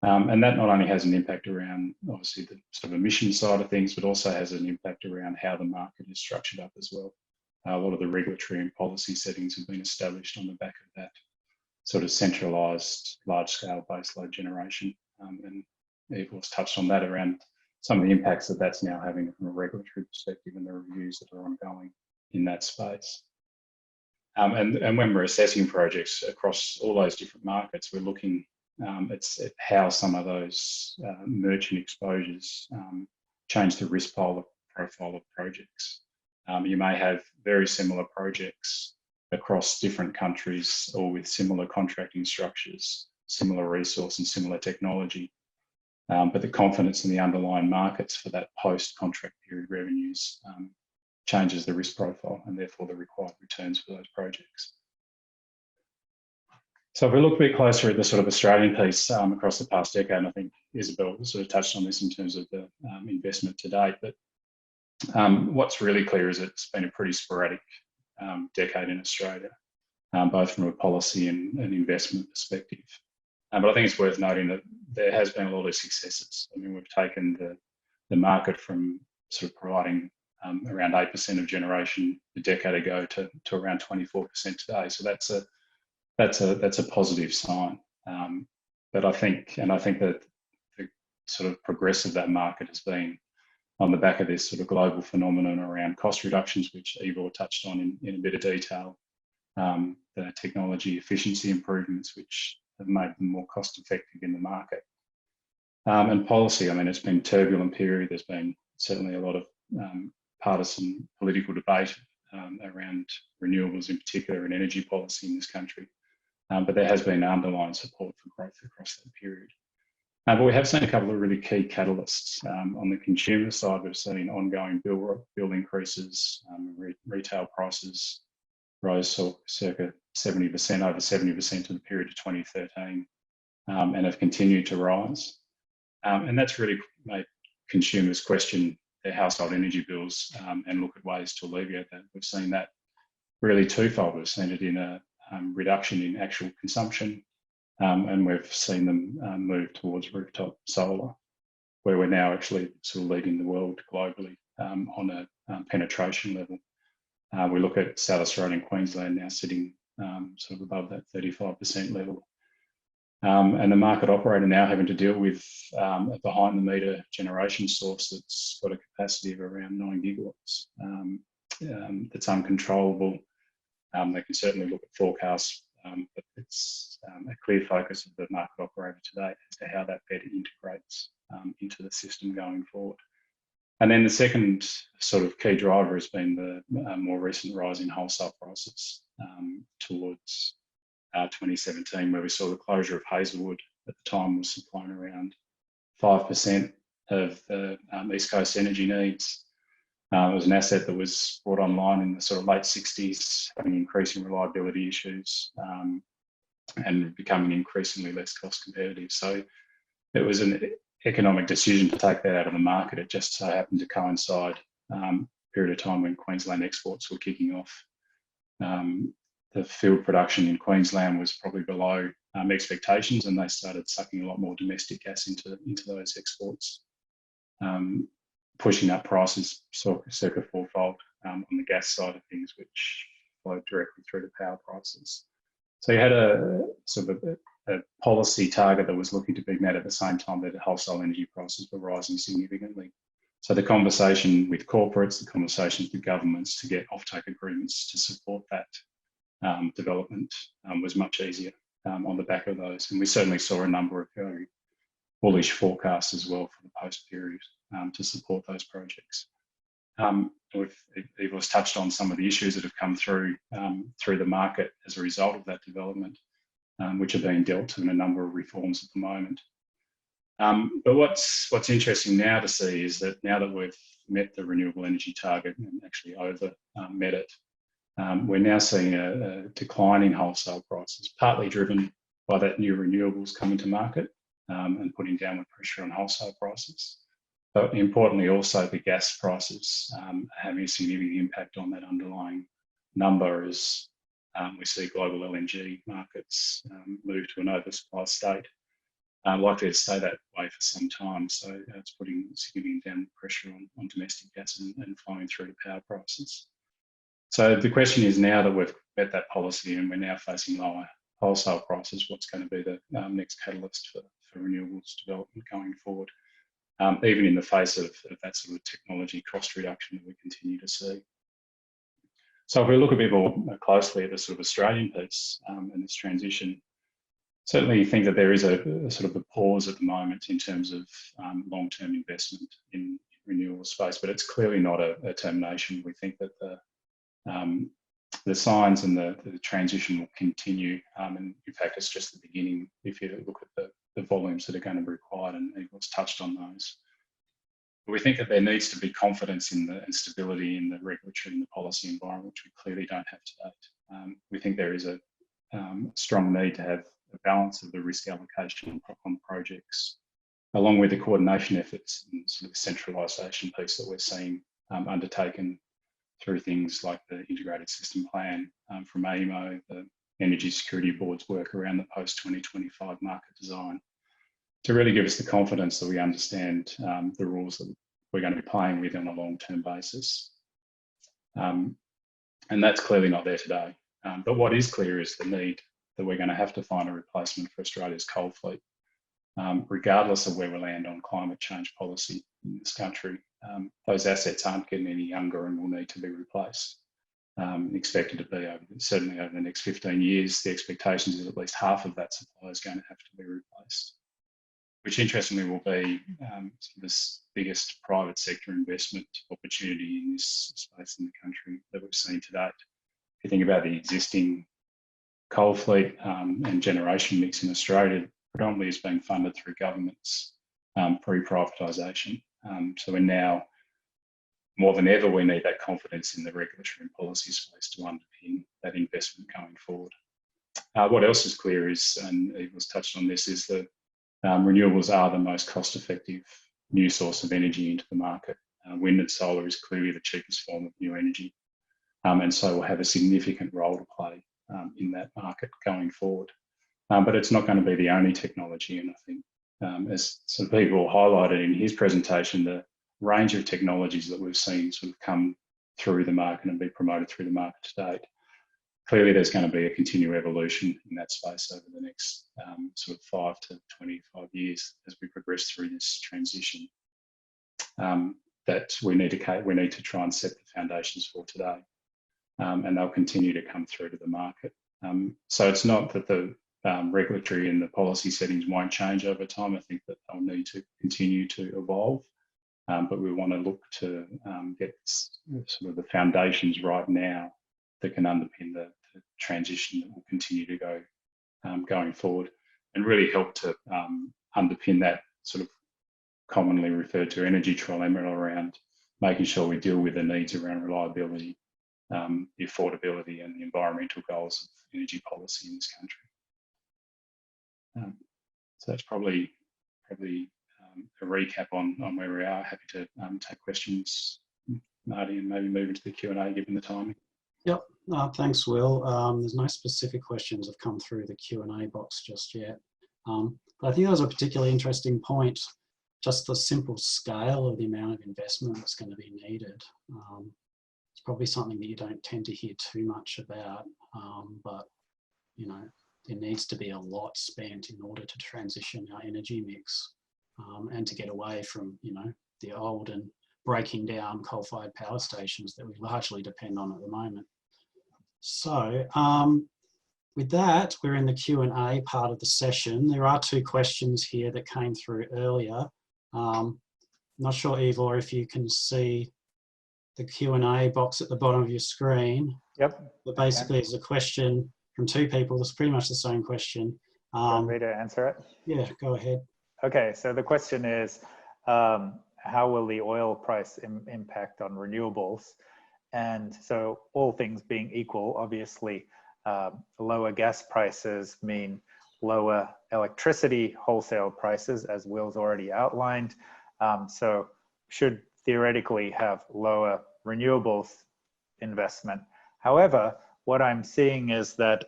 And that not only has an impact around, obviously, the sort of emission side of things, but also has an impact around how the market is structured up as well. A lot of the regulatory and policy settings have been established on the back of that sort of centralised, large-scale baseload generation. And Evil's touched on that around some of the impacts that that's now having from a regulatory perspective and the reviews that are ongoing in that space. And when we're assessing projects across all those different markets, we're looking at how some of those merchant exposures change the risk profile of projects. You may have very similar projects across different countries, or with similar contracting structures, similar resource and similar technology. But the confidence in the underlying markets for that post-contract period revenues changes the risk profile and therefore the required returns for those projects. So if we look a bit closer at the sort of Australian piece across the past decade, and I think Isabel sort of touched on this in terms of the investment to date, but what's really clear is it's been a pretty sporadic decade in Australia, both from a policy and an investment perspective. But I think it's worth noting that there has been a lot of successes. I mean, we've taken the market from sort of providing around 8% of generation a decade ago to around 24% today. So that's a positive sign. But I think that the sort of progress of that market has been on the back of this sort of global phenomenon around cost reductions, which Ivor touched on in a bit of detail, the technology efficiency improvements, which have made them more cost effective in the market. And policy, I mean, it's been a turbulent period. There's been certainly a lot of partisan political debate around renewables in particular and energy policy in this country. But there has been underlying support for growth across that period. But we have seen a couple of really key catalysts. On the consumer side, we've seen ongoing bill increases, retail prices rose circa 70%, over 70% in the period of 2013, and have continued to rise. And that's really made consumers question their household energy bills and look at ways to alleviate that. We've seen that really twofold. We've seen it in a reduction in actual consumption, and we've seen them move towards rooftop solar, where we're now actually sort of leading the world globally on a penetration level. We look at South Australia and Queensland now sitting sort of above that 35% level. And the market operator now having to deal with a behind the meter generation source that's got a capacity of around 9 gigawatts that's uncontrollable. They can certainly look at forecasts, but it's a clear focus of the market operator today as to how that better integrates into the system going forward. And then the second sort of key driver has been the more recent rise in wholesale prices towards 2017, where we saw the closure of Hazelwood. At the time was supplying around 5% of the East Coast energy needs. It was an asset that was brought online in the sort of late 60s, having increasing reliability issues and becoming increasingly less cost competitive. So it was an economic decision to take that out of the market. It just so happened to coincide a period of time when Queensland exports were kicking off. The field production in Queensland was probably below expectations, and they started sucking a lot more domestic gas into those exports, pushing up prices circa fourfold on the gas side of things, which flowed directly through to power prices. So you had a sort of a policy target that was looking to be met at the same time that wholesale energy prices were rising significantly. So the conversation with corporates, the conversations with governments to get offtake agreements to support that development was much easier on the back of those. And we certainly saw a number of very bullish forecasts as well for the post period to support those projects. Eva's touched on some of the issues that have come through the market as a result of that development, which are being dealt to in a number of reforms at the moment. But what's interesting now to see is that now that we've met the renewable energy target and actually over met it, we're now seeing a decline in wholesale prices, partly driven by that new renewables coming to market and putting downward pressure on wholesale prices. But importantly, also the gas prices having a significant impact on that underlying number as we see global LNG markets move to an oversupply state, likely to stay that way for some time. So it's putting significant downward pressure on domestic gas and flowing through to power prices. So the question is, now that we've met that policy and we're now facing lower wholesale prices, what's going to be the next catalyst for renewables development going forward, even in the face of that sort of technology cost reduction that we continue to see. So if we look a bit more closely at the sort of Australian piece and this transition, certainly you think that there is a sort of a pause at the moment in terms of long-term investment in renewable space, but it's clearly not a termination. We think that the signs and the transition will continue, and in fact it's just the beginning if you look at the volumes that are going to be required, and Eagles touched on those. But we think that there needs to be confidence in and stability in the regulatory and the policy environment, which we clearly don't have to date. We think there is a strong need to have a balance of the risk allocation on projects, along with the coordination efforts and sort of centralisation piece that we're seeing undertaken through things like the Integrated System Plan from AEMO, the Energy Security Board's work around the post-2025 market design, to really give us the confidence that we understand the rules that we're going to be playing with on a long-term basis. And that's clearly not there today. But what is clear is the need that we're going to have to find a replacement for Australia's coal fleet, regardless of where we land on climate change policy in this country. Those assets aren't getting any younger and will need to be replaced. Expected to be certainly over the next 15 years, the expectations is at least half of that supply is going to have to be replaced, which interestingly will be this biggest private sector investment opportunity in this space in the country that we've seen to date. If you think about the existing coal fleet and generation mix in Australia, predominantly is being funded through governments pre-privatisation. So we're now, more than ever, we need that confidence in the regulatory and policy space to underpin that investment going forward. What else is clear is, and Eve was touched on this, is that renewables are the most cost-effective new source of energy into the market. Wind and solar is clearly the cheapest form of new energy, and so will have a significant role to play in that market going forward. But it's not going to be the only technology, and I think as some people highlighted in his presentation, the range of technologies that we've seen sort of come through the market and be promoted through the market to date. Clearly, there's going to be a continued evolution in that space over the next sort of 5 to 25 years as we progress through this transition that we need to try and set the foundations for today, and they'll continue to come through to the market. So it's not that the regulatory and the policy settings won't change over time. I think that they'll need to continue to evolve, but we want to look to get sort of the foundations right now that can underpin the transition that will continue to go going forward, and really help to underpin that sort of commonly referred to energy trilemma around making sure we deal with the needs around reliability, the affordability and the environmental goals of energy policy in this country. So that's probably a recap on where we are. Happy to take questions, Marty, and maybe move into the Q&A given the timing. Yep, thanks, Will. There's no specific questions have come through the Q&A box just yet. But I think that was a particularly interesting point, just the simple scale of the amount of investment that's going to be needed. It's probably something that you don't tend to hear too much about, but you know, there needs to be a lot spent in order to transition our energy mix and to get away from, you know, the old and breaking down coal-fired power stations that we largely depend on at the moment. So with that, we're in the Q&A part of the session. There are 2 questions here that came through earlier. Not sure, Ivor, if you can see the Q&A box at the bottom of your screen. Yep. But basically, it's a question from 2 people. It's pretty much the same question. Do you want me to answer it? Yeah, go ahead. Okay, so the question is, how will the oil price impact on renewables? And so all things being equal, obviously, lower gas prices mean lower electricity wholesale prices, as Will's already outlined. So should theoretically have lower renewables investment. However, what I'm seeing is that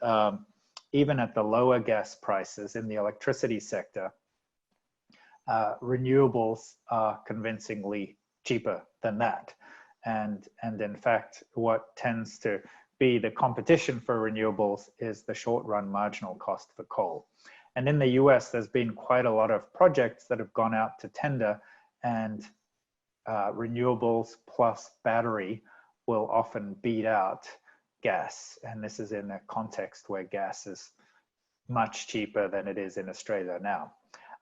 even at the lower gas prices in the electricity sector, renewables are convincingly cheaper than that. And in fact, what tends to be the competition for renewables is the short run marginal cost for coal. And in the US, there's been quite a lot of projects that have gone out to tender, and renewables plus battery will often beat out gas. And this is in a context where gas is much cheaper than it is in Australia now.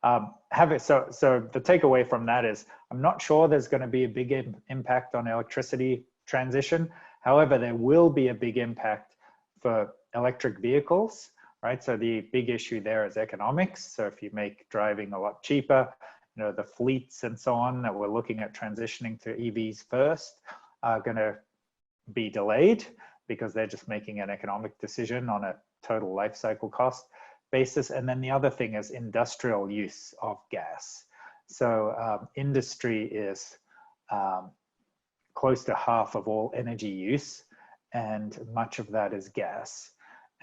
So the takeaway from that is, I'm not sure there's going to be a big impact on electricity transition. However, there will be a big impact for electric vehicles, right? So the big issue there is economics. So if you make driving a lot cheaper, you know, the fleets and so on that we're looking at transitioning to EVs first are going to be delayed because they're just making an economic decision on a total life cycle cost basis. And then the other thing is industrial use of gas. So industry is close to half of all energy use, and much of that is gas.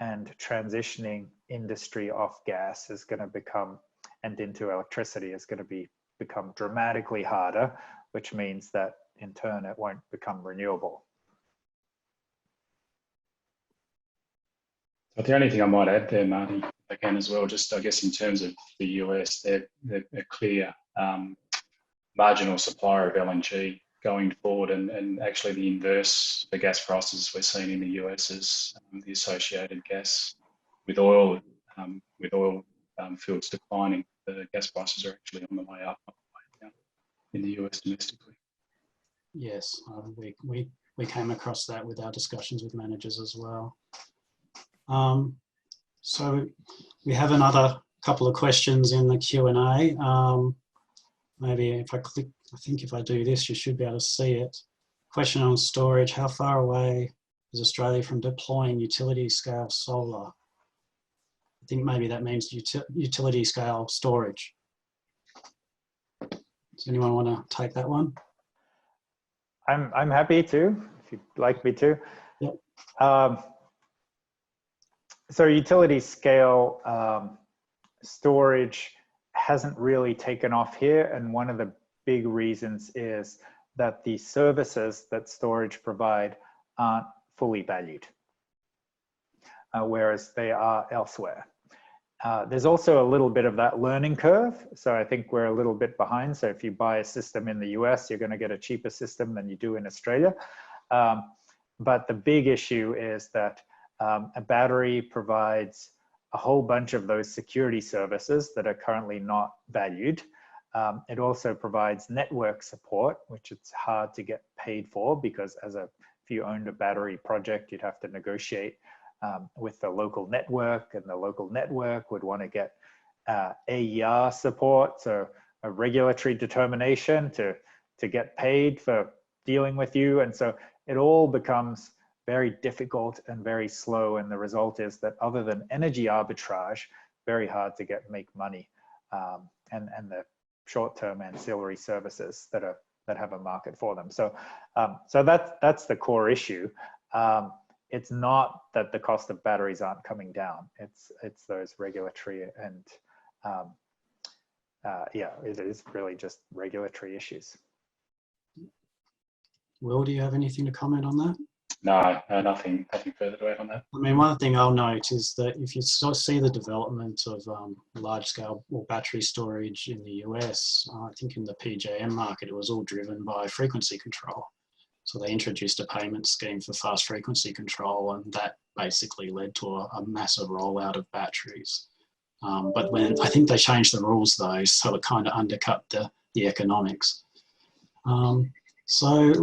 And transitioning industry off gas is going to become, and into electricity is going to become dramatically harder, which means that in turn it won't become renewable. But the only thing I might add there, Marty, again as well, just I guess in terms of the US, they're a clear marginal supplier of LNG going forward, and actually the inverse for gas prices we're seeing in the US is the associated gas with oil fields declining. The gas prices are actually on the way up, not the way down in the US domestically. Yes, we came across that with our discussions with managers as well. So we have another couple of questions in the Q&A. Maybe if I click, I think if I do this, you should be able to see it. Question on storage: how far away is Australia from deploying utility scale solar? I think maybe that means utility scale storage. Does anyone want to take that one? I'm happy to, if you'd like me to. Yep. So utility scale storage hasn't really taken off here, and one of the big reasons is that the services that storage provide aren't fully valued, whereas they are elsewhere. There's also a little bit of that learning curve, so I think we're a little bit behind. So if you buy a system in the US, you're going to get a cheaper system than you do in Australia. But the big issue is that a battery provides a whole bunch of those security services that are currently not valued. It also provides network support, which it's hard to get paid for, because if you owned a battery project, you'd have to negotiate with the local network, and the local network would want to get AER support, so a regulatory determination to get paid for dealing with you. And so it all becomes very difficult and very slow, and the result is that other than energy arbitrage, very hard to make money, and the short-term ancillary services that have a market for them. So that's the core issue. It's not that the cost of batteries aren't coming down. It's those regulatory and yeah, it is really just regulatory issues. Will, do you have anything to comment on that? No, nothing further to add on that. I mean, one thing I'll note is that if you sort of see the development of large-scale or battery storage in the US, I think in the PJM market, it was all driven by frequency control. So they introduced a payment scheme for fast frequency control, and that basically led to a massive rollout of batteries. But when I think they changed the rules though, so it kind of undercut the economics. So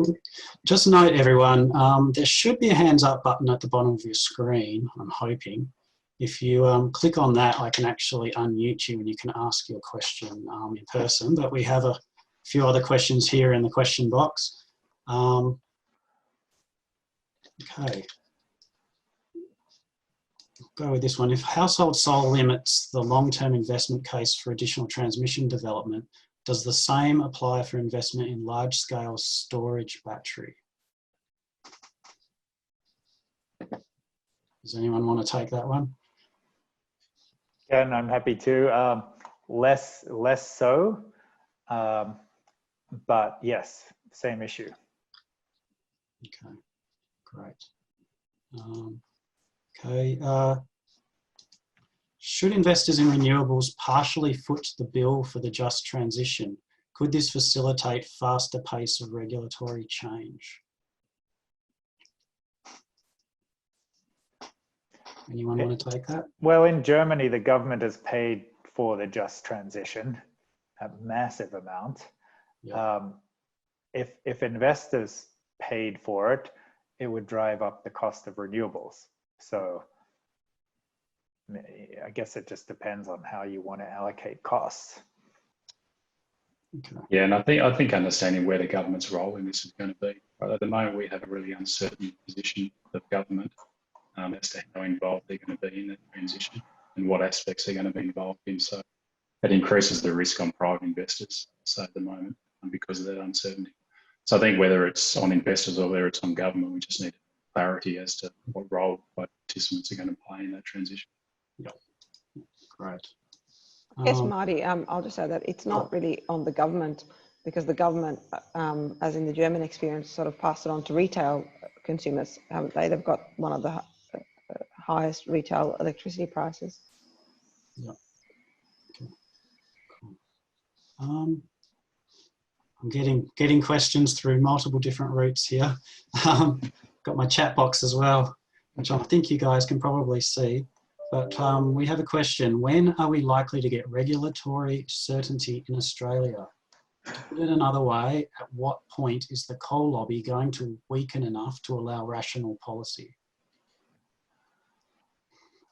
just note everyone, there should be a hands up button at the bottom of your screen, I'm hoping. If you click on that, I can actually unmute you and you can ask your question in person, but we have a few other questions here in the question box. Okay. Go with this one. If household solar limits the long-term investment case for additional transmission development, does the same apply for investment in large-scale storage battery? Does anyone want to take that one? Yeah, and I'm happy to. Less so, but yes, same issue. Okay, great. Okay. Should investors in renewables partially foot the bill for the just transition? Could this facilitate faster pace of regulatory change? Anyone want to take that? Well, in Germany, the government has paid for the just transition, a massive amount. Yep. If investors paid for it, it would drive up the cost of renewables. So I guess it just depends on how you want to allocate costs. Okay. Yeah, and I think understanding where the government's role in this is going to be. Right, at the moment, we have a really uncertain position of government as to how involved they're going to be in that transition and what aspects they're going to be involved in. So that increases the risk on private investors, so at the moment, because of that uncertainty. So I think whether it's on investors or whether it's on government, we just need clarity as to what role participants are going to play in that transition. Yep. Great. Yes, Marty, I'll just add that it's not really on the government, because the government, as in the German experience, sort of passed it on to retail consumers, haven't they? They've got one of the highest retail electricity prices. Yeah. Okay. Cool. I'm getting questions through multiple different routes here. Got my chat box as well, which I think you guys can probably see. But we have a question. When are we likely to get regulatory certainty in Australia? To put it another way, at what point is the coal lobby going to weaken enough to allow rational policy?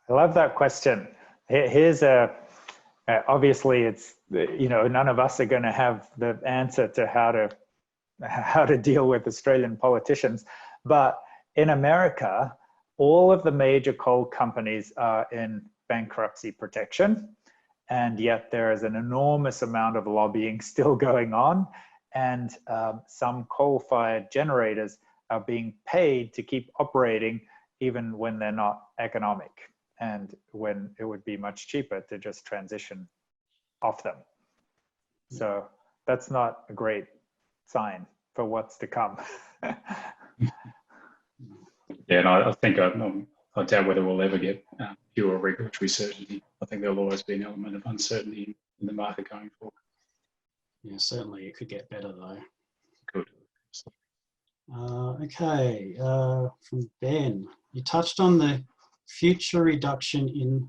I love that question. Here's obviously it's, none of us are going to have the answer to how to deal with Australian politicians, but in America, all of the major coal companies are in bankruptcy protection, and yet there is an enormous amount of lobbying still going on, and some coal-fired generators are being paid to keep operating even when they're not economic, and when it would be much cheaper to just transition off them. So that's not a great sign for what's to come. Yeah, and I think I doubt whether we'll ever get pure regulatory certainty. I think there'll always be an element of uncertainty in the market going forward. Yeah, certainly it could get better though. Good. Okay, from Ben, you touched on the future reduction in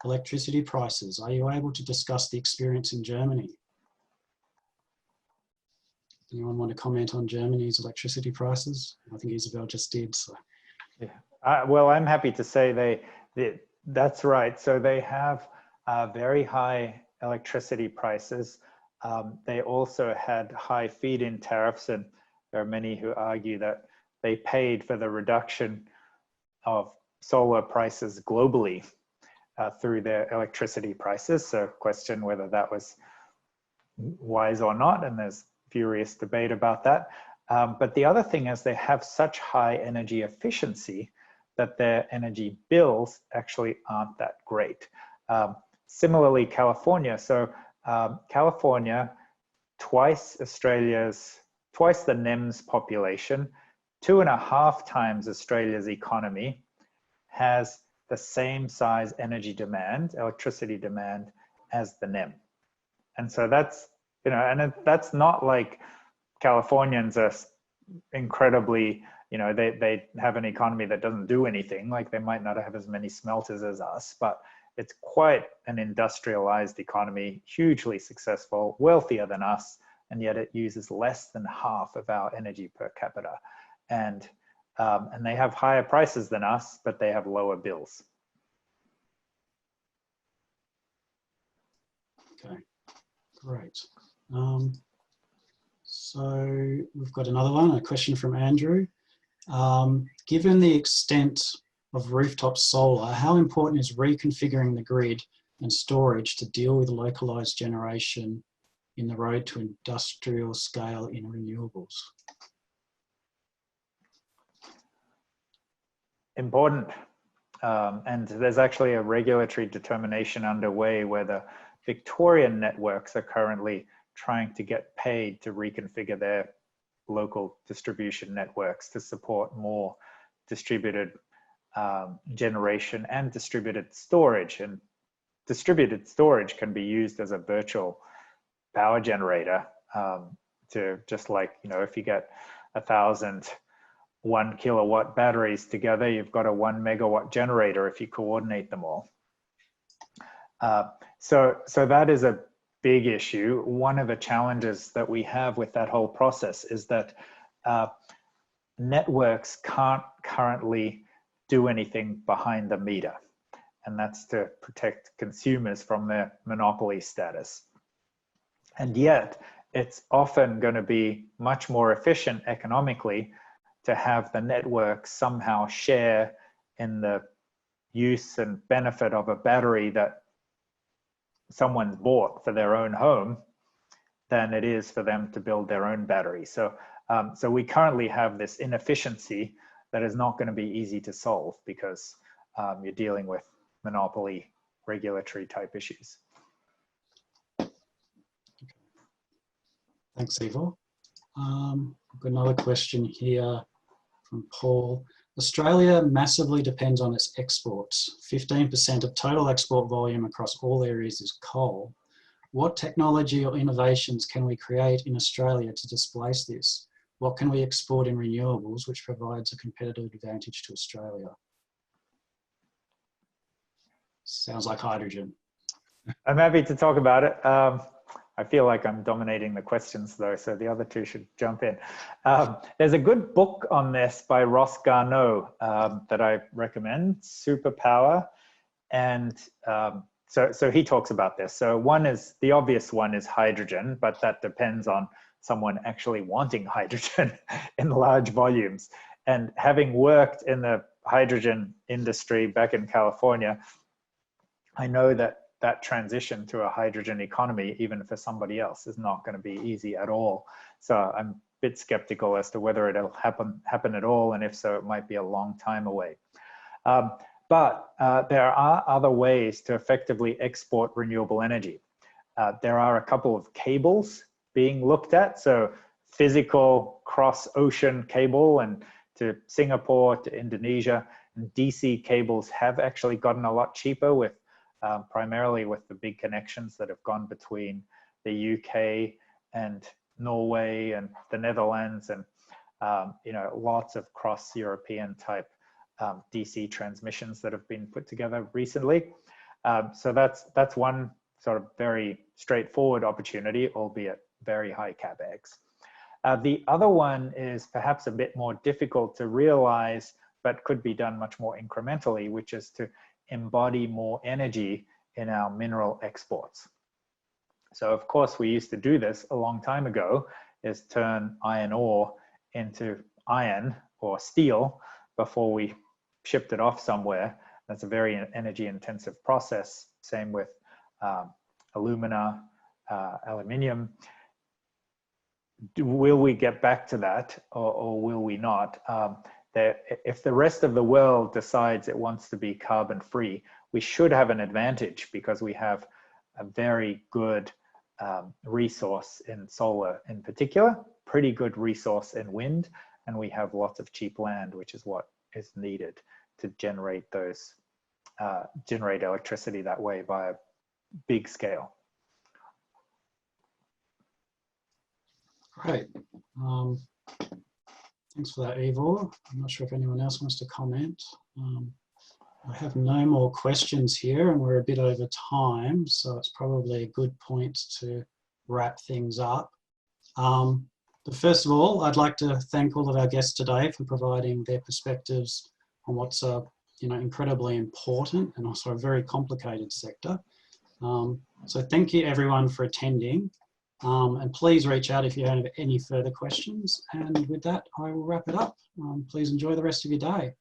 electricity prices. Are you able to discuss the experience in Germany? Anyone want to comment on Germany's electricity prices? I think Isabel just did. So. Yeah, well, I'm happy to say that's right. So they have very high electricity prices. They also had high feed-in tariffs, and there are many who argue that they paid for the reduction of solar prices globally through their electricity prices. So question whether that was wise or not, and there's furious debate about that. But the other thing is they have such high energy efficiency that their energy bills actually aren't that great. Similarly, California. So California, twice the NEM's population, 2.5 times Australia's economy has the same size energy demand, electricity demand, as the NEM. And so that's, you know, and that's not like Californians are incredibly, you know, they have an economy that doesn't do anything. Like they might not have as many smelters as us, but it's quite an industrialized economy, hugely successful, wealthier than us, and yet it uses less than half of our energy per capita. And they have higher prices than us, but they have lower bills. Okay, great. So we've got another one, a question from Andrew. Given the extent of rooftop solar, how important is reconfiguring the grid and storage to deal with localized generation in the road to industrial scale in renewables? Important. And there's actually a regulatory determination underway where the Victorian networks are currently trying to get paid to reconfigure their local distribution networks to support more distributed generation and distributed storage. And distributed storage can be used as a virtual power generator to just like, you know, if you get 1,000 1 kilowatt batteries together, you've got a 1 megawatt generator if you coordinate them all. So that is a big issue. One of the challenges that we have with that whole process is that networks can't currently do anything behind the meter, and that's to protect consumers from their monopoly status. And yet, it's often going to be much more efficient economically to have the network somehow share in the use and benefit of a battery that someone's bought for their own home than it is for them to build their own battery. So we currently have this inefficiency that is not going to be easy to solve because you're dealing with monopoly regulatory type issues. Thanks, Ivor. I've got another question here from Paul. Australia massively depends on its exports. 15% of total export volume across all areas is coal. What technology or innovations can we create in Australia to displace this? What can we export in renewables, which provides a competitive advantage to Australia? Sounds like hydrogen. I'm happy to talk about it. I feel like I'm dominating the questions though, so the other two should jump in. There's a good book on this by Ross Garneau that I recommend, Superpower. And so he talks about this. So one is, the obvious one is hydrogen, but that depends on someone actually wanting hydrogen in large volumes. And having worked in the hydrogen industry back in California, I know that that transition to a hydrogen economy, even for somebody else, is not going to be easy at all. So I'm a bit skeptical as to whether it'll happen at all, and if so, it might be a long time away. But there are other ways to effectively export renewable energy. There are a couple of cables being looked at, so physical cross-ocean cable and to Singapore, to Indonesia, and DC cables have actually gotten a lot cheaper with primarily with the big connections that have gone between the UK and Norway and the Netherlands, and you know, lots of cross-European type DC transmissions that have been put together recently. So that's one sort of very straightforward opportunity, albeit very high capex. The other one is perhaps a bit more difficult to realize, but could be done much more incrementally, which is to embody more energy in our mineral exports. So of course we used to do this a long time ago, is turn iron ore into iron or steel before we shipped it off somewhere. That's a very energy intensive process. Same with alumina, aluminium. Will we get back to that, or will we not? If the rest of the world decides it wants to be carbon free, we should have an advantage because we have a very good resource in solar in particular, pretty good resource in wind, and we have lots of cheap land, which is what is needed to generate those, generate electricity that way by a big scale. Great. Thanks for that, Ivor. I'm not sure if anyone else wants to comment. I have no more questions here, and we're a bit over time, so it's probably a good point to wrap things up. But first of all, I'd like to thank all of our guests today for providing their perspectives on what's a incredibly important and also a very complicated sector. So thank you everyone for attending, and please reach out if you have any further questions. And with that, I will wrap it up. Please enjoy the rest of your day.